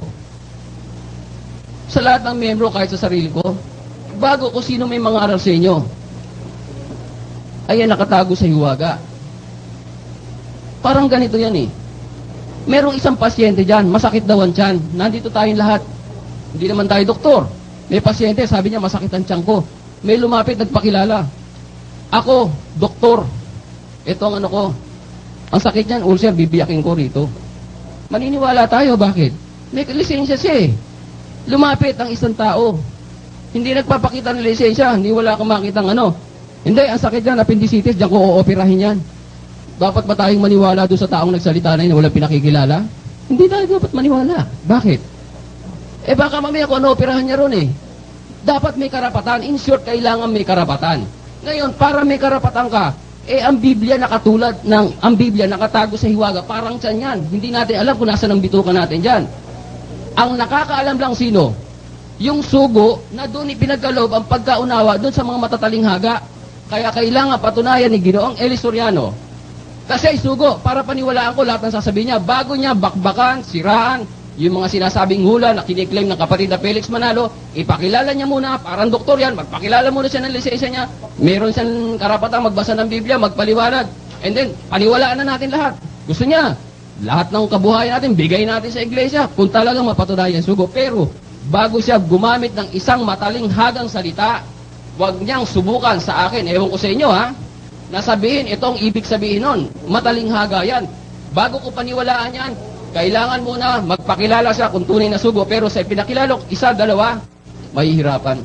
Sa lahat ng membro, kahit sa sarili ko, bago ko sino may mga aral sa inyo, ayan, nakatago sa hiwaga. Parang ganito yan eh. Merong isang pasyente dyan, masakit daw ang tiyan. Nandito tayong lahat. Hindi naman tayo doktor. May pasyente, sabi niya, masakit ang tiyan ko. May lumapit, nagpakilala. Ako, doktor. Ito ang ano ko. Ang sakit niyan, ulcer, bibiyakin ko rito. Maniniwala tayo, bakit? May lisensya siya eh. Lumapit ang isang tao. Hindi nagpapakita ng lisensya, hindi wala kang makitang ano. Hindi, ang sakit niyan, appendicitis, diyan ko ooperahin yan. Dapat ba tayong maniwala doon sa taong nagsalita na yun na walang pinakikilala? Hindi tayo dapat maniwala. Bakit? Eh baka mamaya kung ano operahan niya ron eh. Dapat may karapatan. In short, kailangan may karapatan. Ngayon, para may karapatan ka, eh ang Biblia nakatulad ng, ang Biblia nakatago sa hiwaga, parang tiyan yan. Hindi natin alam kung nasa ng bituka natin dyan. Ang nakakaalam lang sino? Yung sugo na doon ipinagkaloob ang pagkaunawa doon sa mga matataling haga. Kaya kailangan patunayan ni Ginoong Eli Soriano. Kasi ay sugo, para paniwalaan ko lahat ng sasabihin niya, bago niya bakbakan, siraan, yung mga sinasabing hula na kiniklaim ng kapatid na Felix Manalo, ipakilala niya muna, parang doktor yan, magpakilala muna siya ng lisensya niya, meron siyang karapatang magbasa ng Biblia, magpaliwanag, and then, paniwalaan na natin lahat. Gusto niya, lahat ng kabuhayan natin, bigay natin sa iglesia, kung talagang mapatunayan sugo. Pero, bago siya gumamit ng isang mataling hagang salita, huwag niyang subukan sa akin, ewan ko sa inyo ha, nasabihin, itong ibig sabihin nun, mataling haga yan. Bago ko paniwalaan yan, kailangan muna magpakilala siya kung tunay na sugo, pero sa pinakilalo, isa, dalawa, mahihirapan.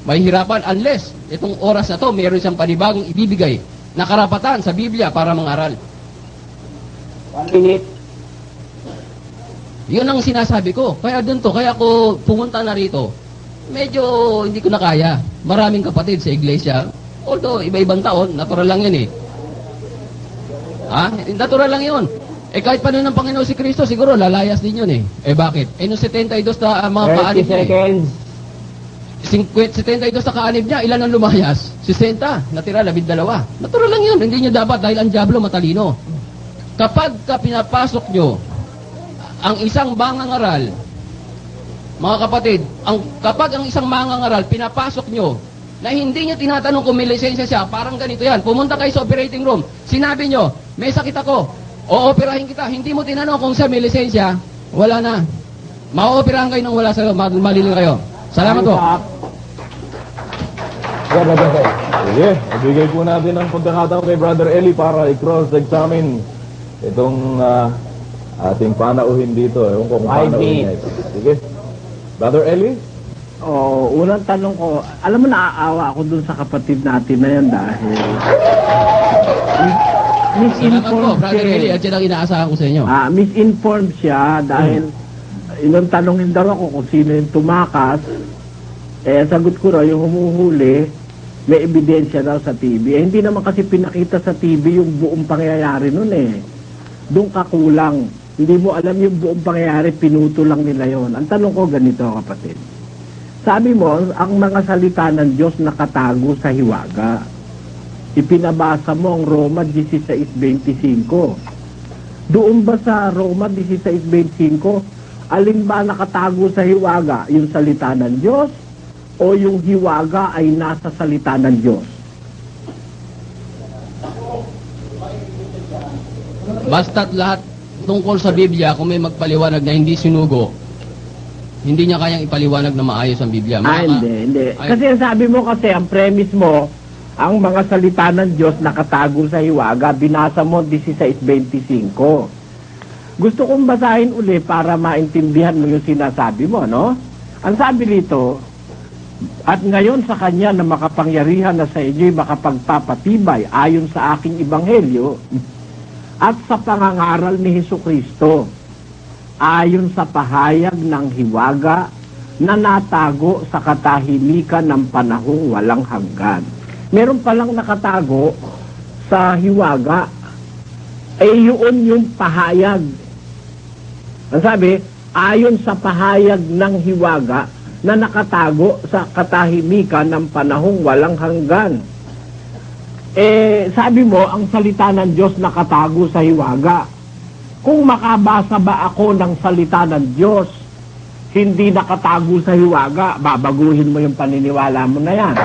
Mahihirapan unless itong oras na to, meron siyang panibagong ibibigay na karapatan sa Biblia para mangaral. 1 minute. Yun ang sinasabi ko. Kaya dun to, kaya ako pumunta na rito. Medyo hindi ko na kaya. Maraming kapatid sa iglesia. Although, iba-ibang taon, natural lang yun eh. Ha? Natural lang yun. Eh kahit paano ng Panginoon si Kristo, siguro lalayas din yun eh. Eh bakit? Eh nung 72 na mga 30 kaanib niya seconds. 72 sa kaanib niya, ilan ang lumayas? 60, natira 12. Natural lang yun, hindi nyo dapat dahil ang diablo matalino. Kapag ka pinapasok nyo ang isang mangangaral, mga kapatid, kapag ang isang mangangaral pinapasok nyo na hindi nyo tinatanong kung may lisensya siya, parang ganito yan. Pumunta kayo sa operating room, sinabi nyo, may sakit ako, o-operahin kita, hindi mo tinanong kung siya may lisensya, wala na. Ma-operahan kayo nang wala sa malilin kayo. Salamat po. Sige, ibigay po natin ang pagkakataon kay Brother Eli para i-cross-examine itong ating panauhin dito. Ewan ko kung panauhin niya ito. Sige. Brother Eli? Unang tanong ko, alam mo, naaawa ako dun sa kapatid natin na yan dahil Salamat po, Brother Eli. At yan ang inaasahan ko sa inyo. misinformed siya dahil inong tanongin daw ako kung sino yung tumakas. Eh, sagot ko raw, yung humuhuli, may ebidensya daw sa TV. Eh, hindi naman kasi pinakita sa TV yung buong pangyayari nun eh. Doon ka kulang. Hindi mo alam yung buong pangyayari, pinuto lang nila yon. Ang tanong ko ganito, kapatid. Sabi mo, ang mga salita ng Diyos nakatago sa hiwaga. Ipinabasa mo ang Roma 16:25. Doon ba sa Roma 16:25, alin ba nakatago sa hiwaga? Yung salita ng Diyos o yung hiwaga ay nasa salita ng Diyos? Basta't lahat tungkol sa Biblia, kung may magpaliwanag na hindi sinugo, hindi niya kayang ipaliwanag na maayos ang Biblia. Hindi. Kasi sabi mo kasi, ang premise mo, ang mga salita ng Diyos nakatago sa hiwaga, binasa mo 16:25. Gusto kong basahin uli para maintindihan mo yung sinasabi mo, no? Ang sabi dito, at ngayon sa Kanya na makapangyarihan na sa inyo'y makapagpapatibay ayon sa aking ebanghelyo at sa pangangaral ni Hesukristo, ayon sa pahayag ng hiwaga na natago sa katahimikan ng panahong walang hanggan. Meron palang nakatago sa hiwaga, yun yung pahayag. Ang sabi, ayon sa pahayag ng hiwaga na nakatago sa katahimikan ng panahong walang hanggan. Sabi mo, ang salita ng Diyos nakatago sa hiwaga. Kung makabasa ba ako ng salita ng Diyos, hindi nakatago sa hiwaga, babaguhin mo yung paniniwala mo na yan.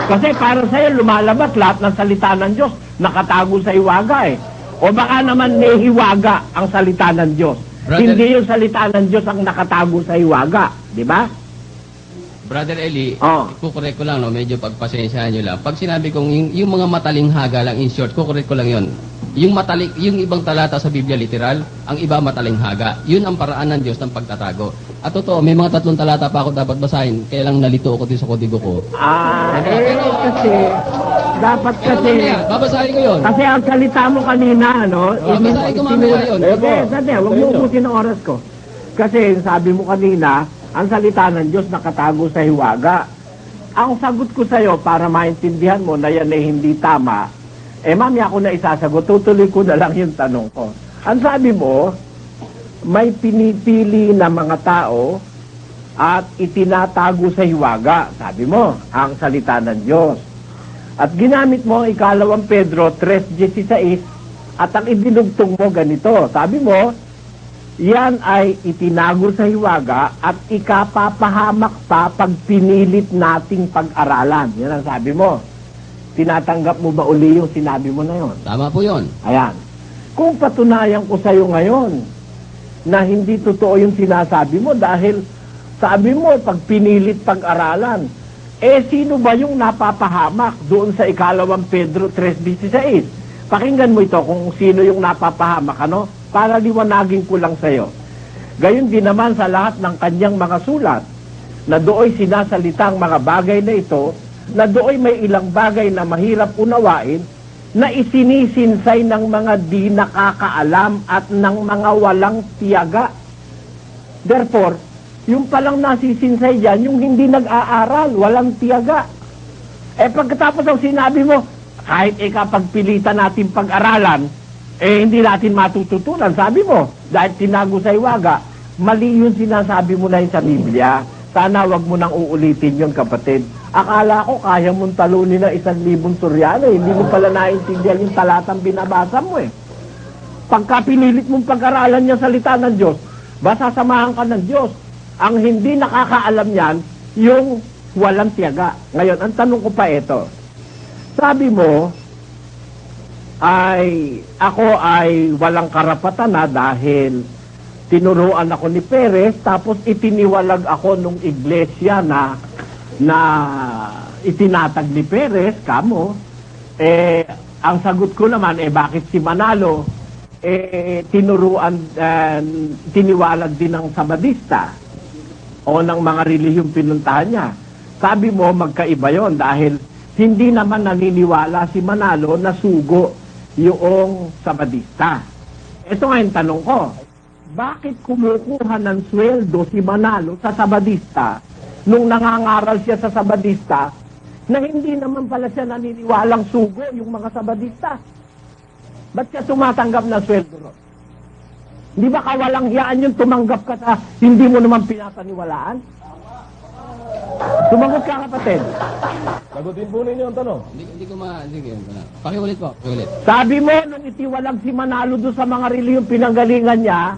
Kasi para sa'yo, lumalabas lahat ng salita ng Diyos, nakatago sa hiwaga eh. O baka naman may hiwaga ang salita ng Diyos. Brother, Hindi yung salita ng Diyos ang nakatago sa hiwaga. Di ba? Brother Eli, Oh. kukorek ko lang, no? Medyo pagpasensyahan nyo lang. Pag sinabi kong yung mga matalinghaga lang, in short, kukorek ko lang yon. Yung ibang talata sa Biblia literal, ang iba matalinghaga. Yun ang paraan ng Diyos ng pagtatago. At totoo, may mga 3 talata pa ako dapat basahin, kaya lang nalito ako din sa kodigo ko. Kasi, dapat kasi, Babasahin ko yun. kasi ang salita mo kanina, no? Babasahin ko mamaya yun. Hindi, huwag mo ubusin ang oras ko. Kasi sabi mo kanina, ang salita ng Diyos nakatago sa hiwaga. Ang sagot ko sa'yo, para maintindihan mo na yan ay hindi tama, mamaya ako na isasagot, tutuloy ko na lang yung tanong ko. Ang sabi mo, may pinipili na mga tao at itinatago sa hiwaga. Sabi mo, ang salita ng Diyos. At ginamit mo ang 2 Pedro 3:16 at ang idinugtong mo ganito. Sabi mo, yan ay itinago sa hiwaga at ikapapahamak pa pag pinilit nating pag-aralan. Yan ang sabi mo. Tinatanggap mo ba uli yung sinabi mo na yon? Tama po yun. Ayan. Kung patunayan ko sa'yo ngayon na hindi totoo yung sinasabi mo dahil sabi mo pag pinilit pag-aralan, sino ba yung napapahamak doon sa 2 Pedro 3:16? Pakinggan mo ito kung sino yung napapahamak, ano? Para liwanagin ko lang sa'yo. Gayon din naman sa lahat ng kanyang mga sulat, na dooy sinasalitang mga bagay na ito, na dooy may ilang bagay na mahirap unawain, na isinisinsay ng mga di nakakaalam at ng mga walang tiyaga. Therefore, yung palang nasisinsay dyan, yung hindi nag-aaral, walang tiyaga. Pagkatapos ang sinabi mo, kahit ikapagpilitan natin pag-aralan, hindi natin matututunan. Sabi mo, dahil tinago sa hiwaga, mali yung sinasabi mo na yun sa Biblia. Sana wag mo nang uulitin yun, kapatid. Akala ko kaya mong talunin ng 1,000 Suryano. Hindi mo pala naintindihan yung talatang binabasa mo eh. Pagka pinilit mong pag-aralan niya salita ng Diyos, sasamahan ka ng Diyos. Ang hindi nakakaalam yan, yung walang tiyaga. Ngayon, ang tanong ko pa ito. Sabi mo, ako ay walang karapatan na dahil tinuruan ako ni Perez, tapos itiniwalag ako nung iglesia na itinatag ni Perez, kamo. Ang sagot ko naman, bakit si Manalo tiniwalag din ng Sabadista o ng mga relihiyong pinuntahan niya. Sabi mo, magkaiba yon dahil hindi naman naniniwala si Manalo na sugo yung Sabadista. Ito nga yung tanong ko, bakit kumukuha ng sweldo si Manalo sa Sabadista nung nangangaral siya sa Sabadista na hindi naman pala siya naniniwalang sugo yung mga Sabadista? Ba't siya tumatanggap ng sweldo ron? Di ba kawalang hiyaan yung tumanggap ka sa hindi mo naman pinapaniwalaan? Tumanggap ka, kapatid. Sagutin po ninyo ang tanong. Hindi ko sige. Pakiulit po, pakiulit. Sabi mo, nung itiwalag si Manalo doon sa mga relihiyong pinanggalingan niya,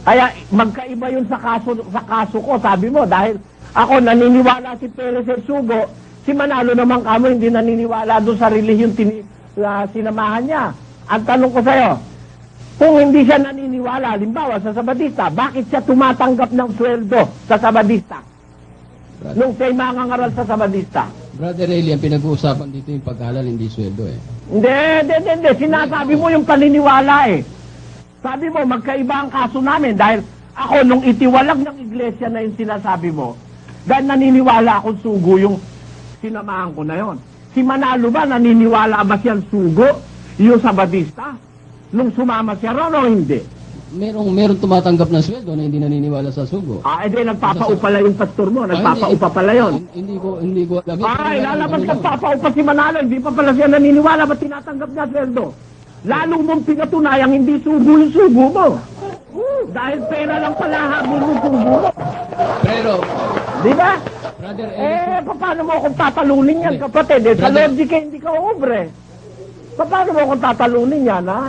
kaya magkaiba yun sa kaso ko, sabi mo, dahil ako naniniwala si Perez el Sugo, si Manalo naman kamo hindi naniniwala doon sa relihiyong sinamahan niya. Ang tanong ko sa'yo, kung hindi siya naniniwala, halimbawa sa Sabadista, bakit siya tumatanggap ng sweldo sa Sabadista? Nung siya'y mangangaral sa Sabadista. Brother Eli, ang pinag-uusapan dito yung paghalal, hindi sweldo eh. Hindi. Sinasabi mo yung paniniwala eh. Sabi mo, magkaiba ang kaso namin dahil ako nung itiwalag ng iglesia na yung sinasabi mo, dahil naniniwala akong sugo yung sinamahan ko na yon. Si Manalo ba, naniniwala ba siyang sugo yung Sabadista? Nung sumama siya ron o hindi? Merong tumatanggap ng sweldo na hindi naniniwala sa sugo. Nagpapaupa yung pastor mo. Nagpapaupa pala yun. Hindi ko alam. Lalabas nagpapaupa si Manalo. Hindi pa pala siya naniniwala. Ba't tinatanggap niya sweldo? Lalo mong pinatunayang hindi sugo yung sugo mo. Dahil pera lang pala habol mo sugo mo. Pero, Di ba? Brother Eli, Paano mo akong tatalunin yan, kapatid? Sa Brother- logic hindi ka ubre. Paano mo akong tatalunin yan, ha?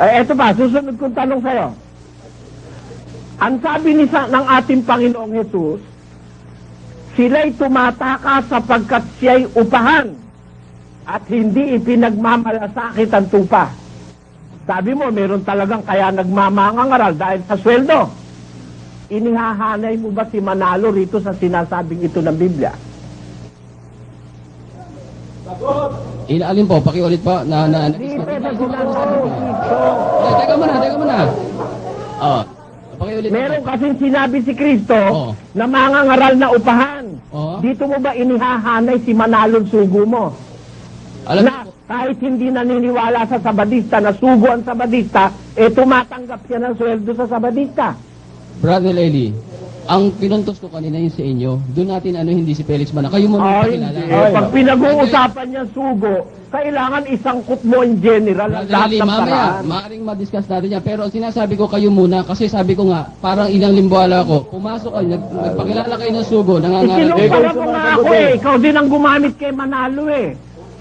Eto ba, susunod kong tanong sa'yo. Ang sabi ng ating Panginoong Jesus, sila'y tumataka sapagkat siya'y upahan at hindi ipinagmamalasakit ang tupa. Sabi mo, meron talagang kaya nagmamangangaral dahil sa sweldo. Inihahanay mo ba si Manalo rito sa sinasabing ito ng Biblia? inaalin po, pakiulit po, Dito sa sinasabi dito. Teka muna. Pakiulit Meron po. kasing sinabi si Kristo Oo. na mangangaral na upahan. Oo. Dito mo ba inihahanay si Manalong sugo mo? Alam Na kahit hindi naniniwala sa Sabadista, na sugo ang Sabadista, tumatanggap siya ng sweldo sa Sabadista. Brother Eli, ang pinuntos ko kanina yung sa inyo, doon natin hindi si Felix Mana. Kayo muna pakilala. Pag pinag-uusapan niya sugo, kailangan isangkot mo in general ang Brother lahat Eli, ng mamaya, paraan. maaaring ma-discuss natin yan. Pero ang sinasabi ko kayo muna, kasi sabi ko nga, parang ilang limbuala ko, pumasok kayo, nagpakilala kayo ng sugo, nangangarap. Ikinumpara ko nga ako ikaw din ang gumamit kay Manalo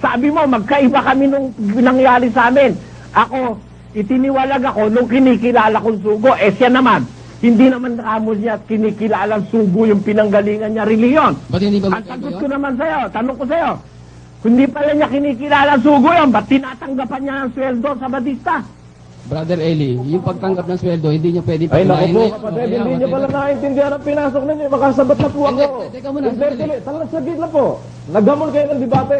Sabi mo, magkaiba kami nung nangyari sa amin. Ako, itiniwalag ako nung kinikilala kong sugo. Siya naman, hindi naman nakamo niya at kinikilalang sugo yung pinanggalingan niya reliyon. Ba't hindi ba Ang sagot ko naman sa'yo, tanong ko sa'yo, kung di pala niya kinikilala sugo yun, ba't tinatanggapan niya ng sweldo sa Batista? Brother Eli, yung pagtanggap ng sweldo, hindi niyo pwede Ay, naku pakunahin po, ngayon. kapatid, Mamaya, hindi niyo pala naintindihan ang pinasok ninyo. Makasabat na po ako. Hindi, teka muna, sandali. Saglit lang po. Naghamon kayo ng debate.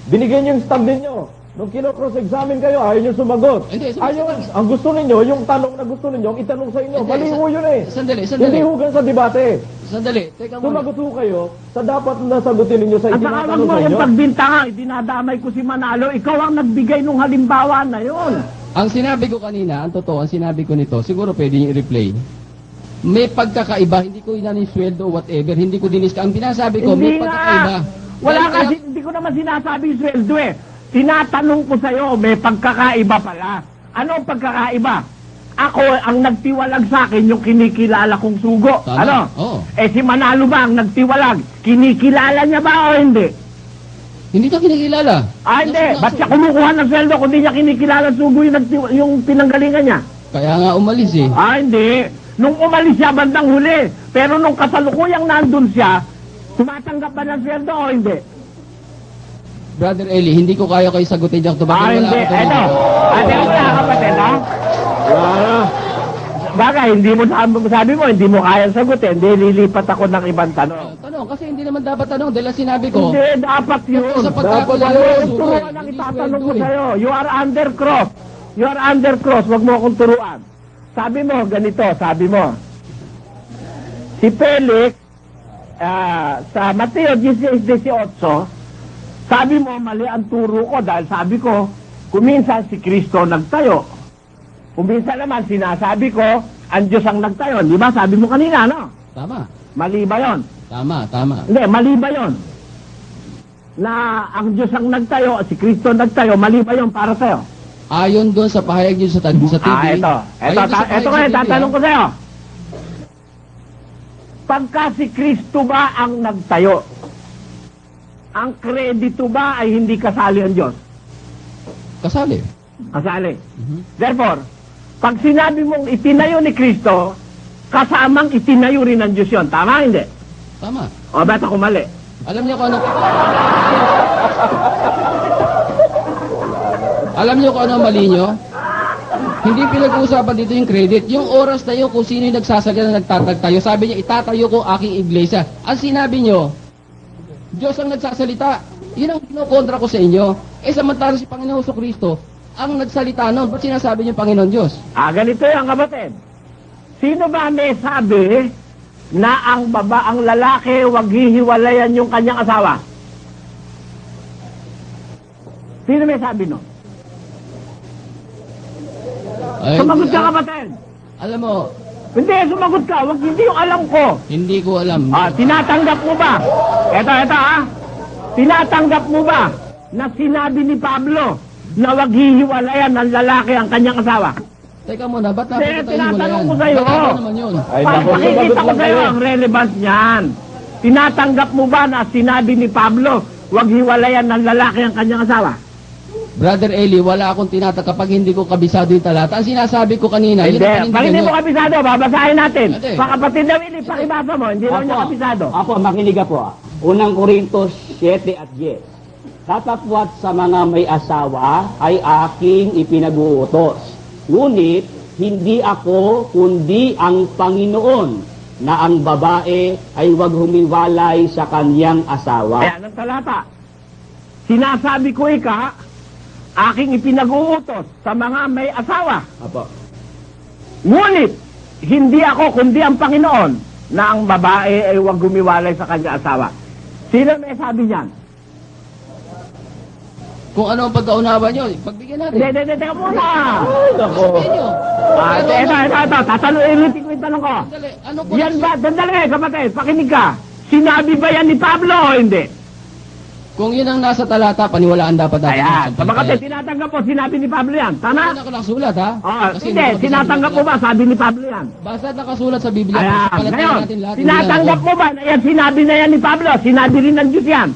Binigyan niyo yung stand ninyo. Nung kino-cross-examine kayo, ayaw niyo sumagot. Hindi, Ayaw, ang gusto ninyo, yung tanong na gusto ninyo, ang itanong sa inyo. Hindi, Maliho yun eh. Sandali. Hindi hugan sa debate. Sandali, teka muna. Sumagot ho kayo sa dapat na sagutin ninyo sa At saka wag itinatanong mo sa yung inyo. pagbintangan, dinadamay ko si Manalo, ikaw ang nagbigay nung halimbawa na yun. Ang sinabi ko kanina, ang totoo, ang sinabi ko nito, siguro pwede niyo i-replay. May pagkakaiba, hindi ko inanin sweldo, whatever, hindi ko diniska. Ang pinasabi ko, may Hindi pagkakaiba. nga. Wala Dahil kasi, hindi ko naman sinasabi yung sweldo Tinatanong ko sa'yo, may pagkakaiba pala. Ano ang pagkakaiba? Ako ang nagtiwalag sa akin yung kinikilala kong sugo. Tama. Ano? Oo. Si Manalo ba ang nagtiwalag? Kinikilala niya ba o hindi? Hindi ka kinikilala. Hindi. Ba't siya kumukuha ng sweldo kung di niya kinikilala sugo yung pinanggalingan niya? Kaya nga umalis eh. Hindi. Nung umalis siya bandang huli. Pero nung kasalukuyang nandun siya, tumatanggap ba ng sweldo o hindi? Brother Eli, hindi ko kaya kayo sagutin dyan. Tumakin Hindi. Eto. Teka muna kapatid, ha? Bagay, hindi mo sabi mo, hindi mo kaya sagutin. Hindi, lilipat ako ng ibang tanong. Tanong, kasi hindi naman dapat tanong. Dahil ang sinabi ko, Hindi, dapat yun. sa pagkakilala Dapat ng sugo, turuan ang hindi itatanong ko sweldo eh. sa'yo. You are under cross. You are under cross. Wag mo akong turuan. Sabi mo, ganito, sabi mo. Si Felix, sa Mateo 16:18, sabi mo, mali ang turo ko dahil sabi ko, kuminsan si Kristo nagtayo. Kuminsan naman sinasabi ko, ang Diyos ang nagtayo. Di ba? Sabi mo kanina, no? Tama. Mali ba yun? Tama. Hindi, mali ba yun? Na ang Diyos ang nagtayo, si Kristo nagtayo, mali ba yun para sa'yo? Ayon doon sa pahayag niyo sa TV. Ito. Ayon doon sa pahayag Ito sa ngayon, TV, tatanong ko sa'yo. Pagka si Kristo ba ang nagtayo, ang kredito ba ay hindi kasali ang Diyos? Kasali. Kasali. Therefore, pag sinabi mong itinayo ni Kristo, kasamang itinayo rin ng Diyos yun. Tama, hindi? Tama. O, ba't ako mali? Alam niyo kung ano... Alam niyo kung ano ang mali niyo? Hindi pinag-uusapan dito yung credit. Yung oras na yun, kung sino yung nagsasalita na nagtatagtayo, sabi niya, itatayo ko aking iglesia. Ang sinabi niyo, Diyos ang nagsasalita. Yun ang kinukontra ko sa inyo. Samantala si Panginoon Kristo ang nagsalita nun. Ba't sinasabi niyo Panginoon Diyos? Ganito yung kapatid. Sino ba may sabi na ang lalaki wag hihiwalayan yung kanyang asawa? Sino may sabi no? Ay, Sumagot ka kapatid. Alam mo, Hindi, sumagot ka. Hindi yung alam ko. hindi ko alam. Tinatanggap mo ba? Ito Tinatanggap mo ba na sinabi ni Pablo na wag hihiwalayan ng lalaki ang kanyang asawa? Teka muna, ba't Hindi, napapatayin mo na tinatanong yan? ko sa'yo. Malabo naman yun. Ay, naku, Pakikita sumagot ko lang sa'yo kayo. ang relevance niyan. Tinatanggap mo ba na sinabi ni Pablo, huwag hiwalayan ng lalaki ang kanyang asawa? Brother Eli, wala akong tinatanggap kapag hindi ko kabisado yung talata. Ang sinasabi ko kanina, yun Hindi, ang pag hindi mo nyo. kabisado, babasahin natin. Hindi. Pakapatid na Willie, pakibasa mo, hindi naman niya kabisado. Apo, makinig po. Unang Korintos 7 at 10. Tatapwat sa mga may asawa ay aking ipinag-uutos. Ngunit, hindi ako, kundi ang Panginoon, na ang babae ay huwag humiwalay sa kanyang asawa. Ayan ang talata. Sinasabi ko aking ipinag-uutos sa mga may asawa. Apo. Ngunit, hindi ako kundi ang Panginoon na ang babae ay huwag gumiwalay sa kanyang asawa. Sino may sabi niyan? Kung ano ang pagkaunawa nyo, pagbigyan natin. Hindi, teka muna. Nako. Sabihin nyo. Ito. Tatanungin ko yung tanong ko. Sandali, ano po? Yan ba, dandali kapatid, pakinig ka. Sinabi ba yan ni Pablo o hindi? Kung yun ang nasa talata, paniwalaan dapat natin. Ayan, kapatid, tinatanggap mo, sinabi ni Pablo yan. Tama? Ano nakasulat, ha? Kasi Hindi, nakabasa tinatanggap sa mo ba, sabi ni Pablo yan? Basta nakasulat sa Biblia. Ayan, palatayin ngayon, natin lahat. tinatanggap mo ba na yan, sinabi na yan ni Pablo, sinabi rin ng Diyos yan?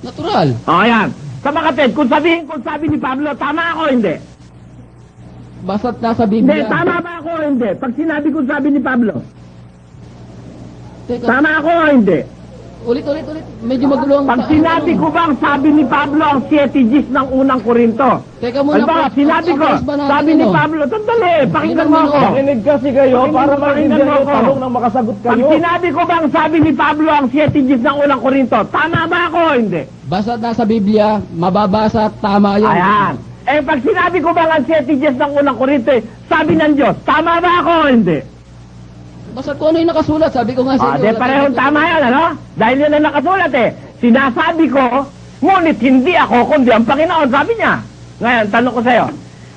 Natural. Ayan. Sa kapatid, kung sabi ni Pablo, tama ako o hindi? Basta nasa Hindi, Biblia. tama ba ako o hindi? Pag sinabi ko sabi ni Pablo, Teka, tama ako o hindi? ulit. Medyo magulo ang... Pag sinabi ko bang sabi ni Pablo ang 7 Gs ng unang Korinto? Teka muna Alba, po, sinabi ang ko, oras ba natin, sabi ni ano? Pablo, tandali, pakinggan mo ako. Makinig kasi kayo para Pakinggan maintindihan mo yung ako. tanong nang makasagot Pag kayo. sinabi ko bang sabi ni Pablo ang 7 Gs ng unang Korinto, tama ba ako o hindi? Basta nasa Biblia, mababasa, tama yun. Ayan. Eh, pag sinabi ko bang ang 7 Gs ng unang Korinto, sabi ng Diyos, tama ba ako o hindi? Basta kung ano yung nakasulat, sabi ko nga sa inyo. Di wala parehong tayong- tama yan, ano? Dahil yun ang nakasulat eh. Sinasabi ko, ngunit hindi ako, kundi ang Panginoon, sabi niya. Ngayon, tanong ko sa'yo,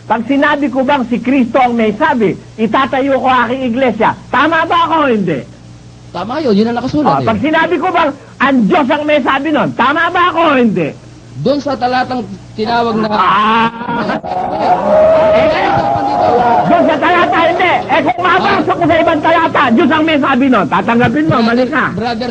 pag sinabi ko bang si Kristo ang may sabi, itatayo ko aking iglesia, tama ba ako o hindi? Tama yun ang nakasulat. Pag sinabi ko bang ang Diyos ang may sabi nun, tama ba ako o hindi? Doon sa talatang tinawag na... Usapan dito. Diyos sa talata, hindi. Eh kung mapasok ko sa ibang talata, Diyos ang may sabi nun, tatanggapin mo, mali ka. Brother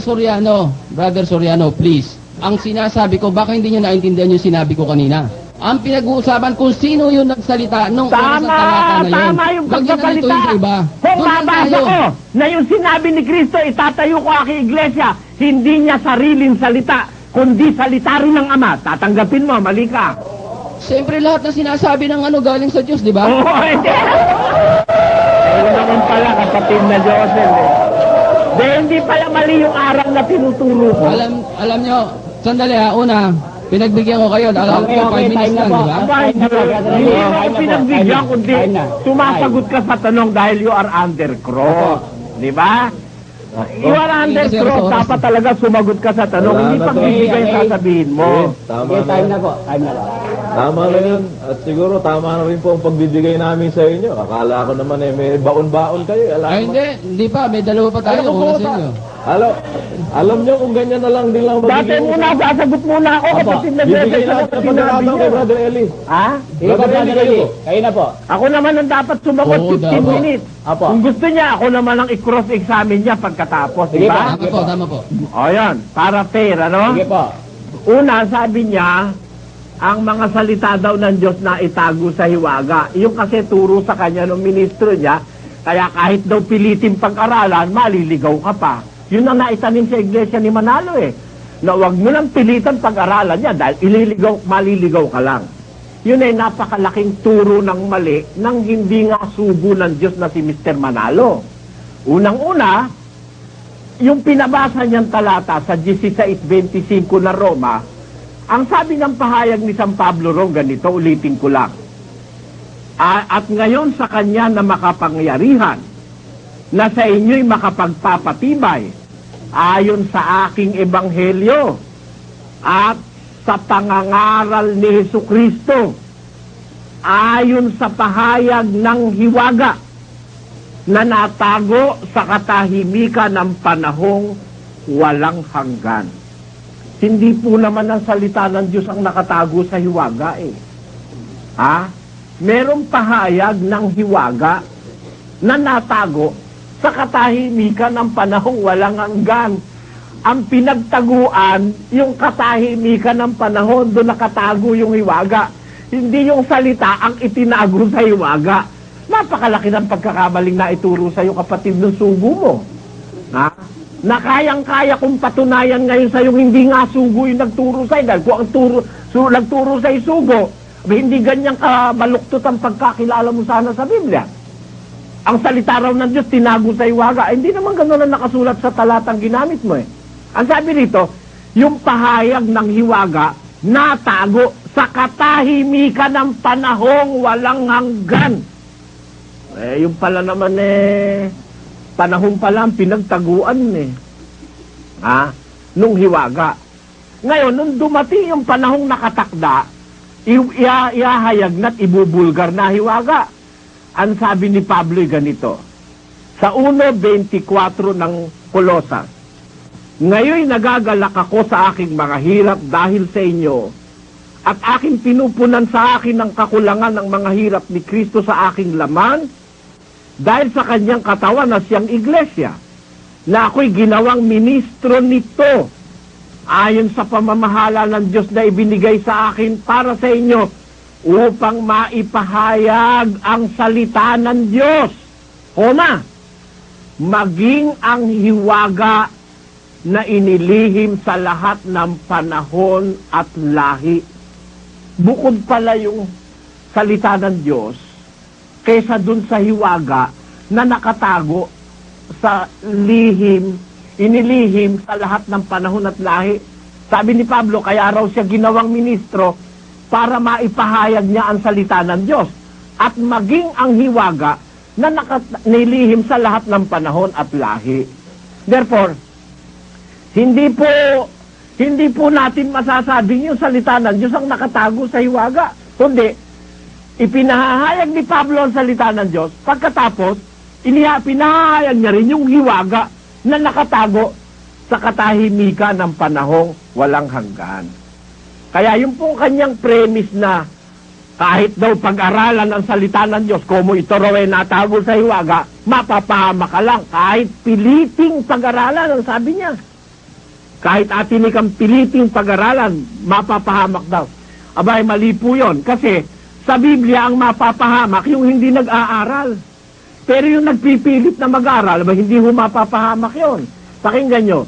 Soriano, please. Ang sinasabi ko, baka hindi nyo naintindihan yung sinabi ko kanina. Ang pinag-uusapan kung sino yung nagsalita nung oras ng talata na yun. Tama yung Huwag nyo na pagsasalita. ituloy sa iba. Kung Doon lang mabasa tayo. ko na yung sinabi ni Kristo, itatayo ko aking iglesia, hindi niya sariling salita, kundi salita rin ng Ama. Tatanggapin mo, mali ka. Siyempre lahat na sinasabi ng ano galing sa Diyos, di ba? Oo, hindi. Ayun naman pala, kapatid na Joseph eh. Hindi pala mali yung aral na tinuturo ko. Alam nyo, sandali ha, una, pinagbigyan ko kayo. Alam ko, 5 minutes lang, di ba? Aba, hindi mo ako pinagbigyan, kundi sumasagot ka sa tanong dahil you are under cross. Di ba? You are under Kasi cross, oras. dapat talaga sumagot ka sa tanong, Wala hindi na to. pagbibigay ang sasabihin mo. Tama Okay, na. time na po. Tama na yun. At siguro tama na rin po ang pagbibigay namin sa inyo. Akala ko naman may baon-baon kayo. Ay, hindi pa. May dalawa pa tayo. Una sa inyo. Alam nyo kung ganyan na lang din lang Dati muna, sasagot muna ako, kapatid na Bibigay Joseph, natin ano ang sinabi pagkakataon kay niyo? Brother Eli. Ha? Brother Eli kayo. Kayo na po. Ako naman ang dapat sumagot Oo, 15 dapat. minutes. Apo. Kung gusto niya, ako naman ang i-cross-examine niya pagkatapos, di Sige ba? Tama po. O yan, para fair, ano? Sige po. Una, sabi niya, ang mga salita daw ng Diyos na itago sa hiwaga. Yung kasi turo sa kanya ng ministro niya, kaya kahit daw pilitin pag-aralan, maliligaw ka pa. Yun ang naitanim sa iglesia ni Manalo eh. Na huwag mo nang pilitan pag-aralan niya dahil maliligaw ka lang. Yun ay napakalaking turo ng mali nang hindi nga sugo ng Diyos na si Mr. Manalo. Unang-una, yung pinabasa niyang talata sa 16:25 na Roma, ang sabi ng pahayag ni San Pablo ron, ganito, ulitin ko lang. At ngayon sa kanya na makapangyarihan, na sa inyo'y makapagpapatibay, ayon sa aking ebanghelyo, at sa pangangaral ni Hesukristo, ayon sa pahayag ng hiwaga, na natago sa katahimikan ng panahong walang hanggan. Hindi po naman ang salita ng Diyos ang nakatago sa hiwaga eh. Ha? merong pahayag ng hiwaga na natago sa katahimikan ng panahong walang hanggan. Ang pinagtaguan, yung katahimikan ng panahon, doon nakatago yung hiwaga. Hindi yung salita ang itinago sa hiwaga. Napakalaki ng pagkakamaling na ituro sa iyo, kapatid, ng sugo mo. Ha? Na kayang-kaya kung patunayan ngayon sa iyo, hindi nga sugo yung nagturo sa iyo. Dahil kung ang nagturo sa iyo sugo, hindi ganyan kamaluktot ang pagkakilala mo sana sa Biblia. Ang salita raw ng Diyos, tinago sa hiwaga. Hindi naman gano'n ang nakasulat sa talatang ginamit mo eh. Ang sabi rito, yung pahayag ng hiwaga, natago sa katahimikan ng panahong walang hanggan. Yung pala naman panahon pa lang pinagtaguan ha? Nung hiwaga. Ngayon, nung dumating yung panahong nakatakda, iahayag na't ibubulgar na hiwaga. Ang sabi ni Pablo ganito, sa 1:24 ng Kolosas, ngayon nagagalak ako sa aking mga hirap dahil sa inyo, at aking pinupunan sa akin ng kakulangan ng mga hirap ni Kristo sa aking laman, dahil sa kanyang katawan na siyang iglesia, na ako'y ginawang ministro nito, ayon sa pamamahala ng Diyos na ibinigay sa akin para sa inyo, upang maipahayag ang salita ng Diyos. Maging ang hiwaga na inilihim sa lahat ng panahon at lahi. Bukod pala yung salita ng Diyos kaysa dun sa hiwaga na nakatago sa lihim, inilihim sa lahat ng panahon at lahi. Sabi ni Pablo, kaya raw siya ginawang ministro para maipahayag niya ang salita ng Diyos at maging ang hiwaga na nilihim sa lahat ng panahon at lahi. Therefore, hindi po natin masasabing yung salita ng Diyos ang nakatago sa hiwaga. Kundi, ipinahayag ni Pablo ang salita ng Diyos, pagkatapos, pinahayag niya rin yung hiwaga na nakatago sa katahimikan ng panahong walang hanggan. Kaya yung pong kanyang premise na kahit daw pag-aralan ang salita ng Diyos, como ito raw ay natago sa hiwaga, mapapahama ka lang. Kahit piliting pag-aralan, ang sabi niya. Kahit atin ikang piliting pag-aralan, mapapahamak daw. Abay, mali po yun. Kasi sa Biblia, ang mapapahamak yung hindi nag-aaral. Pero yung nagpipilit na mag-aaral, hindi ho mapapahamak yun. Pakinggan nyo,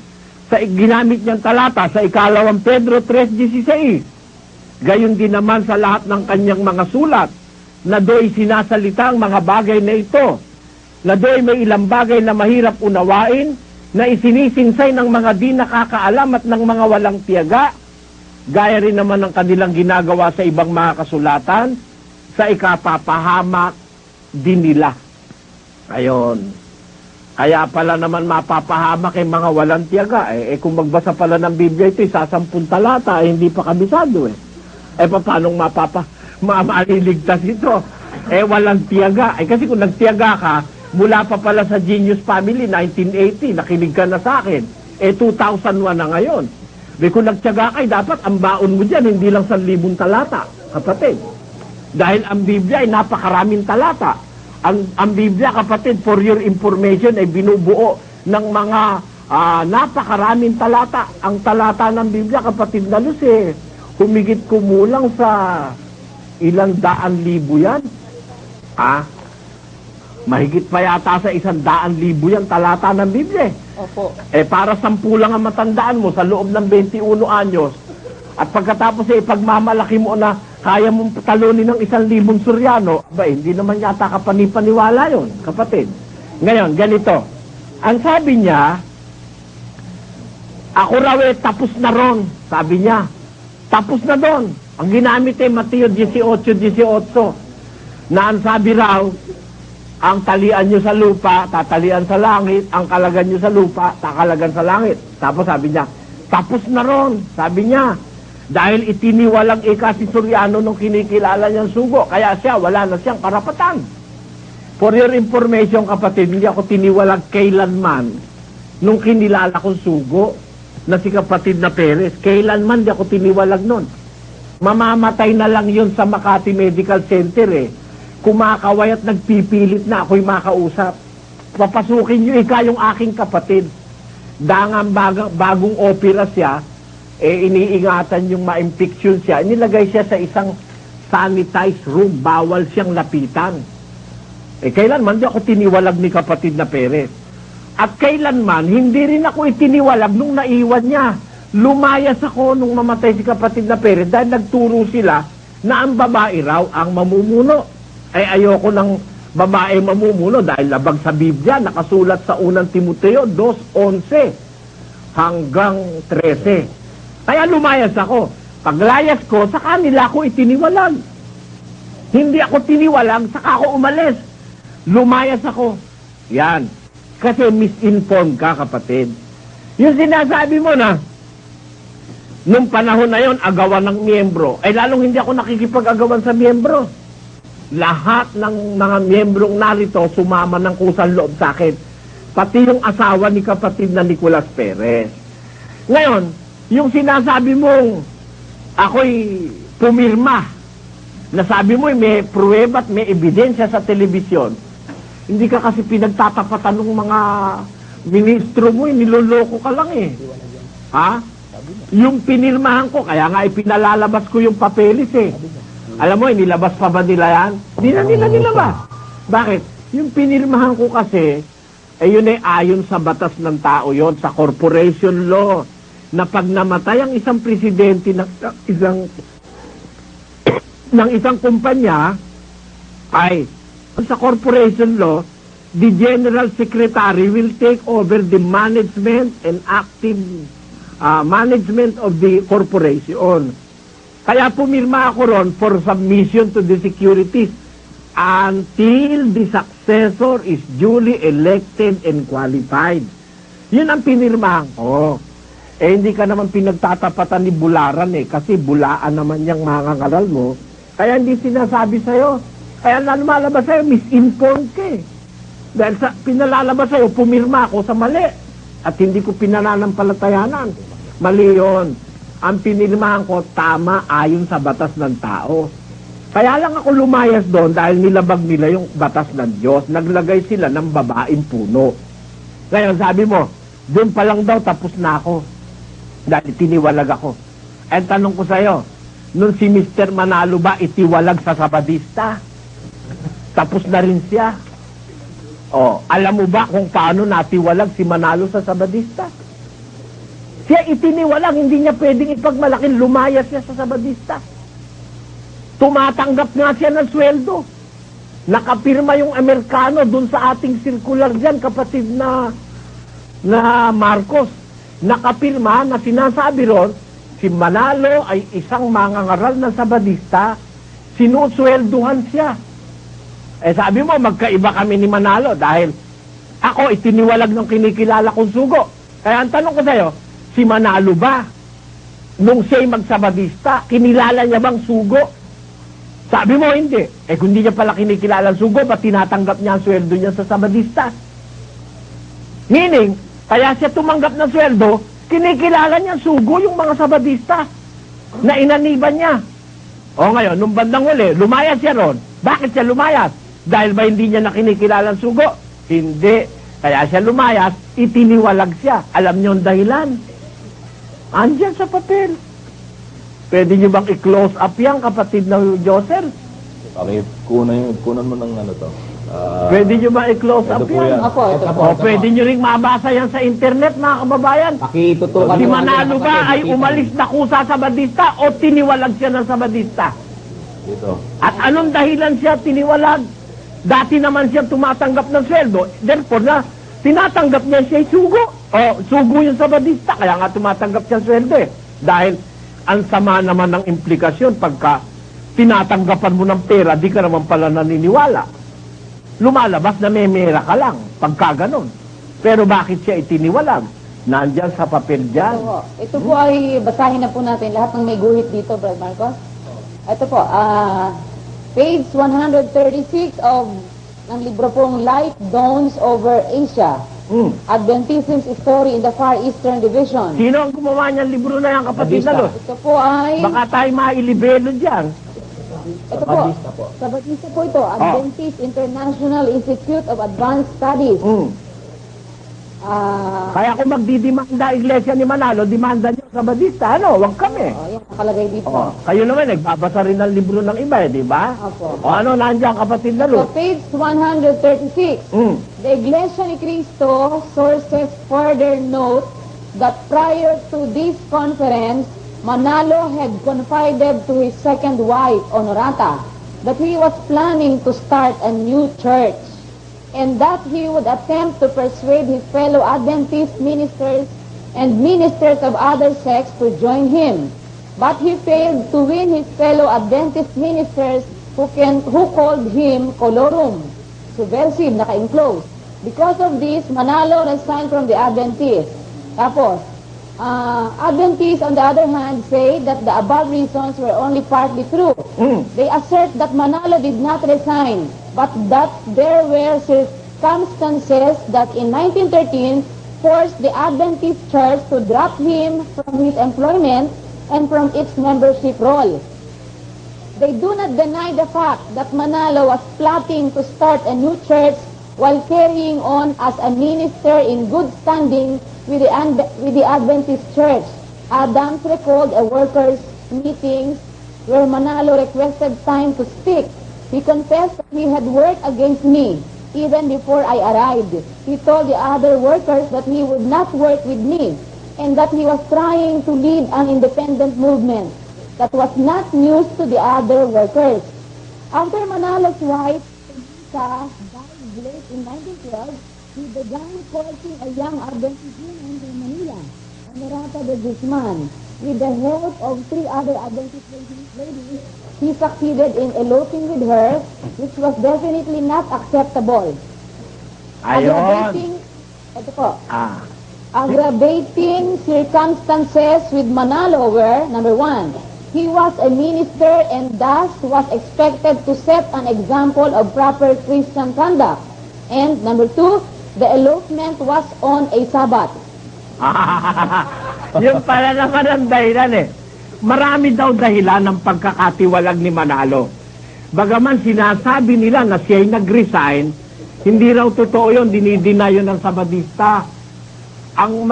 sa ginamit niyang talata, sa 2 Pedro 3:16, gayon din naman sa lahat ng kanyang mga sulat, na do'y sinasalita ang mga bagay na ito, na do'y may ilang bagay na mahirap unawain, na isinisinsay ng mga di nakakaalam at ng mga walang tiyaga, gaya rin naman ng kanilang ginagawa sa ibang mga kasulatan, sa ikapapahamak din nila. Ayon. Kaya pala naman mapapahamak yung mga walang tiyaga. Kung magbasa pala ng Biblia ito, sa 10 talata, hindi pa kabisado paano maliligtas ito? Walang tiyaga. Kasi kung nagtiyaga ka, mula pa pala sa Genius Family, 1980, nakinig ka na sa akin. 2001 na ngayon. Kung nagtiyaga ka, dapat ang baon mo dyan, hindi lang 1,000 talata, kapatid. Dahil ang Biblia ay napakaraming talata. Ang Biblia, kapatid, for your information, ay binubuo ng mga napakaraming talata. Ang talata ng Biblia, kapatid na Luz, humigit kumulang sa 100,000 yan. Mahigit pa yata sa 100,000 yan talata ng Biblia. Opo. Para 10 lang ang matandaan mo sa loob ng 21 anyos. At pagkatapos pagmamalaki mo na kaya mong talunin ng 1,000 Suryano, hindi naman yata kapanipaniwala yun, kapatid. Ngayon, ganito. Ang sabi niya, ako raw tapos na ron. Sabi niya, tapos na doon. Ang ginamit Mateo 18:18, na ang sabi raw, ang talian nyo sa lupa, tatalian sa langit, ang kalagan nyo sa lupa, kakalagan sa langit. Tapos sabi niya, tapos na ron, sabi niya, dahil itiniwalang si Suryano nung kinikilala niyang sugo, kaya siya, wala na siyang karapatan. For your information, kapatid, hindi ako tiniwalang kailanman nung kinilala kong sugo na si kapatid na Perez. Kailanman di ako tiniwalag nun. Mamamatay na lang yun sa Makati Medical Center kumakaway at nagpipilit na ako'y makausap. Papasukin niyo yung aking kapatid. Dangang bagong opera siya, iniingatan yung ma-infection siya. Nilagay siya sa isang sanitized room. Bawal siyang lapitan. Kailanman di ako tiniwalag ni kapatid na Perez. At kailanman, hindi rin ako itiniwalag nung naiwan niya. Lumayas ako nung mamatay si kapatid na Perez dahil nagturo sila na ang babae raw ang mamumuno. Ayoko ng babae mamumuno dahil labag sa Biblia, nakasulat sa unang Timoteo 2:11 hanggang 13. Kaya lumayas ako. Paglayas ko, sa kanila ako itiniwalag. Hindi ako tiniwalag, saka ako umalis. Lumayas ako. Yan. Kasi misinformed ka, kapatid. Yung sinasabi mo na, nung panahon na yon, agawan ng miyembro, lalong hindi ako nakikipag-agawan sa miyembro. Lahat ng mga miyembrong narito sumama ng kusang loob sa akin. Pati yung asawa ni kapatid na Nicolas Perez. Ngayon, yung sinasabi mong ako'y pumirma, nasabi mo may pruweba at may ebidensya sa telebisyon, hindi ka kasi pinagtatapatan ng mga ministro mo, niloloko ka lang eh. Ha? Yung pinirmahan ko, kaya nga ipinalalabas ko yung papeles eh. Alam mo, nilabas pa ba nila yan? Hindi na nila nilabas. Bakit? Yung pinirmahan ko kasi, yun ay ayon sa batas ng tao yon, sa corporation law, na pag namatay ang isang presidente ng isang kumpanya, ay sa corporation law, the general secretary will take over the management and active management of the corporation. Kaya pumirma ako ron for submission to the securities until the successor is duly elected and qualified. Yun ang pinirmahan ko. Hindi ka naman pinagtatapatan ni Bularan kasi bulaan naman yung mga ngaral mo. Kaya hindi sinasabi sa'yo. Kaya na lumalabas sa'yo, misinformed ka eh. Dahil sa pinalalabas sa'yo, pumirma ako sa mali. At hindi ko pinananampalatayanan. Mali yun. Ang pinirmahan ko, tama ayon sa batas ng tao. Kaya lang ako lumayas doon dahil nilabag nila yung batas ng Diyos. Naglagay sila ng babaeng puno. Ngayon sabi mo, doon pa lang daw tapos na ako. Dahil tiniwalag ako. Ang tanong ko sa'yo, nung si Mr. Manalo ba itiwalag sa Sabadista? Tapos na rin siya. Alam mo ba kung paano natiwalag si Manalo sa Sabadista? Siya itiniwalag, hindi niya pwedeng ipagmalaking lumayas siya sa Sabadista. Tumatanggap nga siya ng sweldo. Nakapirma yung Amerikano dun sa ating circular dyan, kapatid na Marcos. Nakapirma na sinasabi ron, si Manalo ay isang mangangaral ng Sabadista, sinuswelduhan siya. Sabi mo, magkaiba kami ni Manalo dahil ako itiniwalag ng kinikilala kong sugo. Kaya ang tanong ko sa'yo, si Manalo ba, nung siya'y magsabadista, kinilala niya bang sugo? Sabi mo, hindi. Kung hindi niya pala kinikilala ang sugo, ba't tinatanggap niya ang sweldo niya sa sabadista? Meaning, kaya siya tumanggap ng sweldo, kinikilala niya ang sugo yung mga sabadista na inaniban niya. Ngayon, nung bandang huli, lumayas siya ron. Bakit siya lumayas? Dahil ba hindi niya nakinikilala ang sugo? Hindi. Kaya siya lumayas, itiniwalag siya. Alam niyo ang dahilan? Andiyan sa papel. Pwede niyo bang i-close up yan, kapatid na Josel? Okay, kunan mo ng ano to. Pwede niyo ba i-close ito up po yan? yan. Ito po. Pwede niyo ring mabasa yan sa internet, mga kababayan. Pakitutukan Si Manalo ba ay umalis na kusa sa Sabadista o tiniwalag siya ng Sabadista? Dito. At anong dahilan siya tiniwalag? Dati naman siya tumatanggap ng sweldo. Therefore na, tinatanggap niya siya sugo. Sugo yung Sabadista. Kaya nga tumatanggap siya sweldo eh. Dahil ang sama naman ng implikasyon pagka tinatanggapan mo ng pera, di ka naman pala naniniwala. Lumalabas na may mera ka lang pagka ganon. Pero bakit siya itiniwalag? Nandyan sa papel dyan. Ito po ay basahin na po natin lahat ng may guhit dito, Brad Marcos. Ito po, page 136 ng libro pong Light Dawns Over Asia. Adventism's Story in the Far Eastern Division. Sino ang gumawa niyang libro na yan, kapatid na Luz? Ito po ay... Baka tayo mailibelo dyan. Ito po, Sabadista po. Sabadista po ito, Adventist International Institute of Advanced Studies. Ah, Kaya kung magdidimanda iglesia ni Manalo, demanda niyo sa Badista, ano? Huwag kami. yan nakalagay dito. Kayo naman, nagbabasa rin ng libro ng iba, di ba? Opo. O ano, nandiyan kapatid na So, Luz? page 136. The Iglesia ni Cristo sources further note that prior to this conference, Manalo had confided to his second wife, Honorata, that he was planning to start a new church and that he would attempt to persuade his fellow Adventist ministers and ministers of other sects to join him. But he failed to win his fellow Adventist ministers who called him colorum, subversive, naka-enclose. Because of this, Manalo resigned from the Adventists. Tapos, Adventists, on the other hand, say that the above reasons were only partly true. They assert that Manalo did not resign, but that there were circumstances that in 1913 forced the Adventist Church to drop him from his employment and from its membership roll. They do not deny the fact that Manalo was plotting to start a new church while carrying on as a minister in good standing with the Adventist Church. Adams recalled a workers' meetings where Manalo requested time to speak. He confessed that he had worked against me even before I arrived. He told the other workers that he would not work with me and that he was trying to lead an independent movement. That was not news to the other workers. After Manalo's wife, Lisa, died late in 1912, he began courting a young Adventist woman from Manila, Honorata de Guzman. With the help of 3 other Adventist ladies, he succeeded in eloping with her, which was definitely not acceptable. Ayun. Ito po, Ah. aggravating circumstances with Manalo were, number 1, he was a minister and thus was expected to set an example of proper Christian conduct. And number 2, the elopement was on a Sabbath. Yung pala naman ang dahilan eh. Marami daw dahilan ng pagkakatiwalag ni Manalo. Bagaman sinasabi nila na siya'y nag-resign, hindi raw totoo yun, dinidina yun ng Sabadista.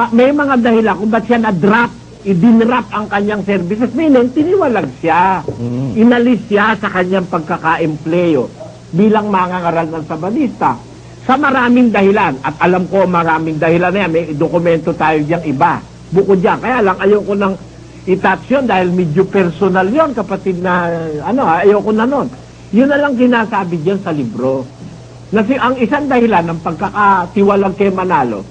May mga dahilan kung ba't siya na-drop, idinrap ang kanyang services, meaning tiniwalag siya. Inalis siya sa kanyang pagkaka-empleyo bilang mangangaral ng Sabadista. Sa maraming dahilan, at alam ko maraming dahilan na yan, may dokumento tayo diyang iba. Bukod dyan, kaya lang ayoko nang i-touch yun dahil medyo personal yun, kapatid na, ayoko na nun. Yun na lang sinasabi dyan sa libro. Ang isang dahilan ng pagkakatiwalag kay Manalo,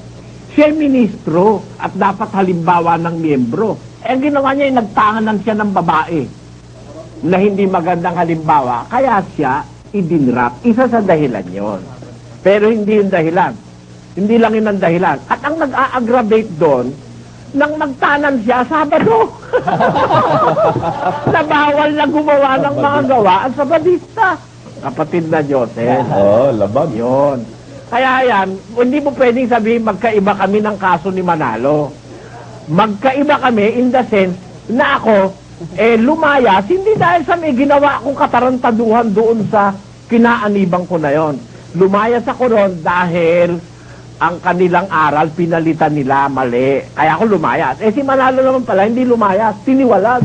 siya ministro at dapat halimbawa ng miyembro. Ang ginawa niya, nagtanganan siya ng babae na hindi magandang halimbawa, kaya siya idinrap. Isa sa dahilan yon. Pero hindi yung dahilan. Hindi lang yun ang dahilan. At ang nag-a-aggravate doon, nang magtanan siya, Sabado. Nabawal na gumawa ng mga gawaan sa Sabadista. Kapatid na Joseph. Labag. Yun. Kaya yan, hindi mo pwedeng sabihin magkaiba kami ng kaso ni Manalo. Magkaiba kami in the sense na ako, lumayas, hindi dahil sa may ginawa akong katarantaduhan doon sa kinaanibang ko na yon. Lumayas ako ron dahil ang kanilang aral pinalitan nila mali. Kaya ako lumayas. Si Manalo naman pala, hindi lumayas. Tiniwalag.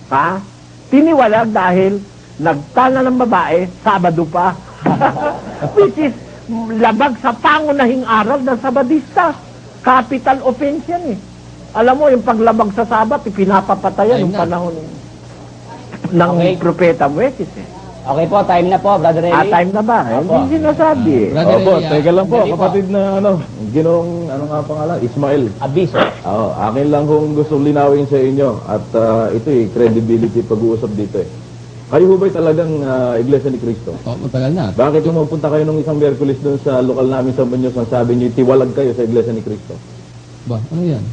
Ha? Tiniwalag dahil nagtana ng babae, Sabado pa. Which is labag sa pangunahing aral ng Sabadista. Capital offense yan eh. Alam mo, yung paglabag sa Sabat, pinapapatayan ng panahon ng propeta Moises eh. Okay po, time na po, Brother Eli. Time na ba? Hindi sinasabi. Brother Opo, Eli, teka lang po, Dali po. kapatid na ginong, nga pangalan? Ismael. Abiso. Akin lang kung gusto linawin sa inyo at ito credibility pag-uusap dito eh. Kayo ho ba'y talagang Iglesia ni Cristo? matagal na. Bakit yung magpunta kayo nung isang Miyerkules doon sa lokal namin sa Muñoz, ang sabi niyo, tiwalag kayo sa Iglesia ni Cristo? Ba, ano yan?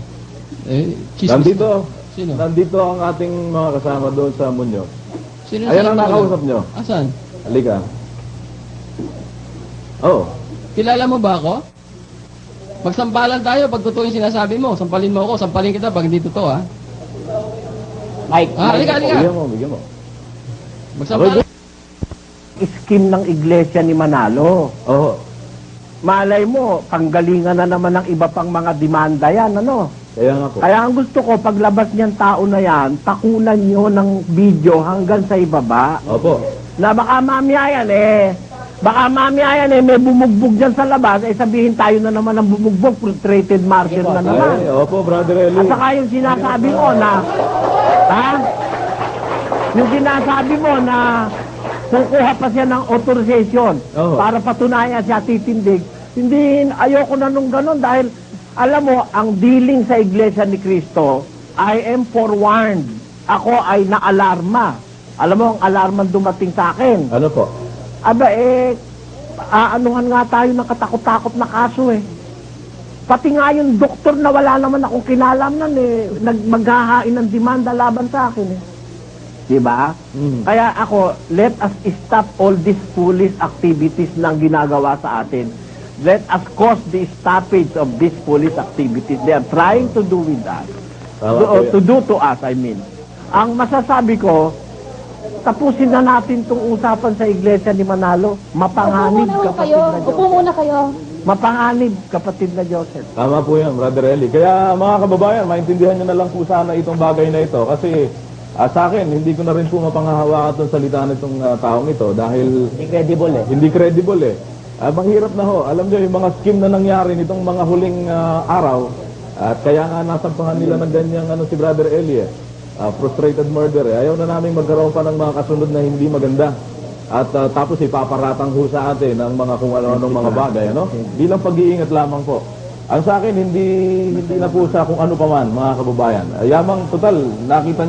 Chismis Nandito, na. Sino? nandito ang ating mga kasama doon sa Muñoz. Sino Ayan ang sa inyo? nakausap nyo. Asan? Halika. Oh, Kilala mo ba ako? Magsampalan tayo pag totoo yung sinasabi mo. Sampalin mo ako, sampalin kita pag hindi totoo, ha? Mike. Halika. bigyan mo. Magsampala. Scheme ng iglesia ni Manalo. Oo. Malay mo, panggalingan na naman ng iba pang mga demanda yan, ano? Kaya nga po. Kaya ang gusto ko, paglabas niyan tao na yan, takunan nyo ng video hanggang sa ibaba. Opo. Na baka mamaya yan may bumugbog dyan sa labas, sabihin tayo na naman ng bumugbog, frustrated martyr na naman. Ay, opo, Brother Eli. At saka yung sinasabi mo na, yung sinasabi mo na kukuha pa siya ng authorization Oo. para patunayan siya titindig. Hindi, ayoko na nung ganun dahil alam mo, ang dealing sa Iglesia ni Cristo, I am forewarned. Ako ay naalarma. Alam mo, ang alarman dumating sa akin. Ano po? Aba aanuhan nga tayo ng katakot-takot na kaso eh. Pati nga yung doktor na wala naman akong kinalamnan maghahain ng demanda laban sa akin eh. Diba? Kaya ako, let us stop all these foolish activities na ginagawa sa atin. Let us cause the stoppage of these foolish activities they are trying to do with us. To do to us, I mean. Ang masasabi ko, tapusin na natin itong usapan sa iglesia ni Manalo. Mapanganib, kapatid na Upo Joseph. muna kayo. Mapanganib, kapatid na Joseph. Tama po yan, Brother Eli. Kaya mga kababayan, maintindihan nyo na lang po sana itong bagay na ito. Kasi sa akin, hindi ko na rin po mapanghahawakan itong salita nitong taong ito dahil Hindi credible eh. hindi credible eh. Mahirap na ho. Alam nyo, yung mga scheme na nangyari nitong mga huling araw, at kaya nga nasampahan nila ng ganyang si Brother Eli eh. Frustrated murder eh. Ayaw na namin magkaroon pa ng mga kasunod na hindi maganda. At tapos ipaparatang ho sa atin ng mga kung ano-anong mga bagay, ano? Bilang pag-iingat lamang po. Ang sa akin, hindi na po sa kung ano pa man, mga kababayan. Yamang total, nakita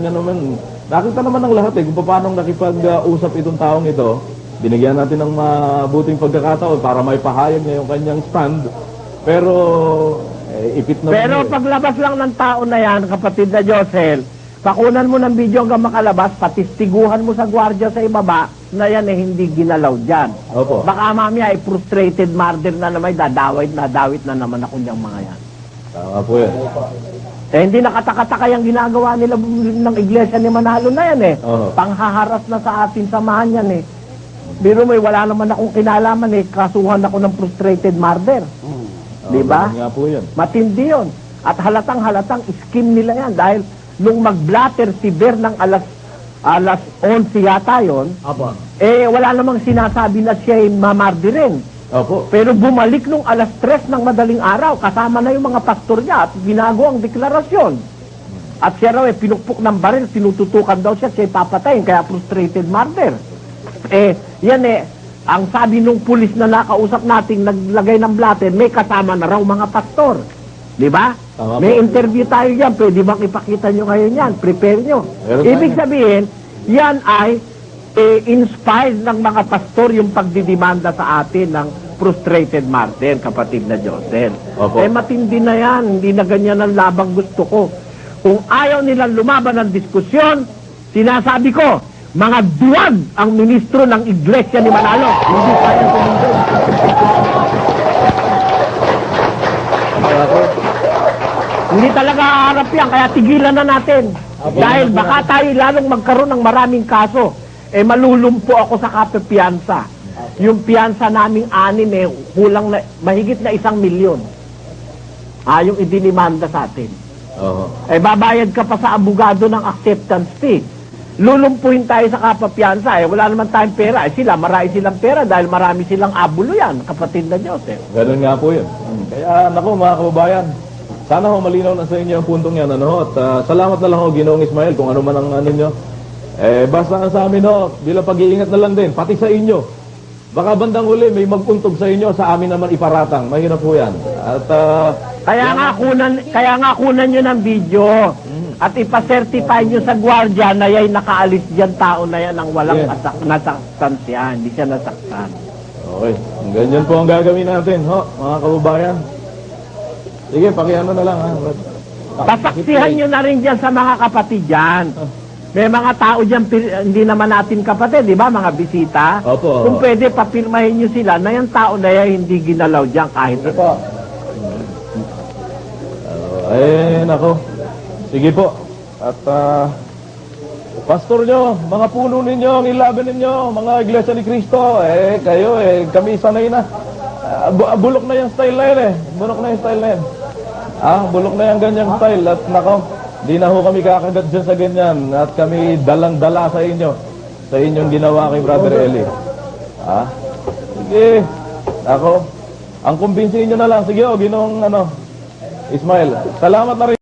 naman ng lahat eh, kung paano nakipag-usap itong taong ito. Binigyan natin ng mabuting pagkakataon para may pahayag niya yung kanyang stand. Pero, ipit na Pero paglabas lang ng tao na yan, kapatid na Josel, pakunan mo ng video hanggang makalabas, patistiguhan mo sa gwardiya sa ibaba, na yan hindi ginalaw dyan. Opo. Baka mamaya ay frustrated murder na naman, dawit na naman ako niyang mga yan. Tama po yan. Hindi nakatakataka yung ginagawa nila ng iglesia ni Manalo na yan eh. Oo. Panghaharas na sa atin samahan yan eh. Biro mo, wala naman akong kinalaman eh, kasuhan ako ng frustrated murder. Di ba? Nga po yan. Matindi yun. At halatang scheme nila yan dahil nung mag-blatter si Ber ng alas 11 yata yun, wala namang sinasabi na siya ay mamardirin. Opo. Pero bumalik nung alas 3 ng madaling araw, kasama na yung mga pastor niya at binago ang deklarasyon. At siya raw pinukpok ng baril, tinututukan daw siya papatayin, kaya frustrated murder. Ang sabi nung pulis na nakausap nating naglagay ng blatter, may kasama na raw mga pastor. Di ba? Tama May po. interview tayo yan. Pwede bang ipakita nyo ngayon yan? Prepare nyo. Meron Ibig tayo. sabihin, yan ay inspired ng mga pastor yung pagdidemanda sa atin ng frustrated martyr, kapatid na Josel. Opo. Matindi na yan. Hindi na ganyan ang labang gusto ko. Kung ayaw nilang lumaban ng diskusyon, sinasabi ko, mga duwag ang ministro ng Iglesia ni Manalo. Hindi kayang tumindig. Hindi talaga haharap yan, kaya tigilan na natin. Dahil baka tayo lalong magkaroon ng maraming kaso. Malulumpo ako sa kapepiansa. Yung piyansa naming 6 kulang na, mahigit na 1 milyon. Yung idinimanda sa atin. Oo. Babayad ka pa sa abogado ng acceptance fee. Lulumpuhin tayo sa kapapiansa. Wala naman tayong pera. Sila, marami silang pera dahil marami silang abulo yan, kapatid na Joseph. Ganun nga po yun. Kaya, naku mga kababayan, sana ho malinaw na sa inyo ang puntong yan, ano, at salamat na lang ho, Ginoong Ismael, kung ano man ang ano nyo. Basta ang sa amin ho, bilang pag-iingat na lang din, pati sa inyo. Baka bandang huli, may magpuntog sa inyo, sa amin naman iparatang. Mahirap po yan. At, Kaya nga kunan nyo ng video at ipa-certify nyo sa gwardiya na yan nakaalis dyan tao na yan ang walang nasaktan siya. Hindi siya nasaktan. okay, ganyan po ang gagawin natin, ho, mga kababayan. Sige, pakiano na lang, ha. Pasaksihan nyo na rin dyan sa mga kapatid dyan. May mga tao dyan, hindi naman natin kapatid, di ba? Mga bisita. Opo. Kung pwede, papirmahin nyo sila na yung tao na yan hindi ginalaw dyan kahit po. Nako. Sige po. At pastor nyo, mga puno ninyo, ang ilaban ninyo, mga iglesia ni Cristo, kayo, kami sanay na. Bulok na yung style na yun Bulok na yung style na yun. Bulok na yung ganyang style. At nako, di na ho kami kakagat dyan sa ganyan. At kami dalang-dala sa inyo. Sa inyong ginawa kay Brother Eli. Sige. Ako, ang kumbinsihin nyo na lang. Sige, Ginoong Ismael. Salamat na rin.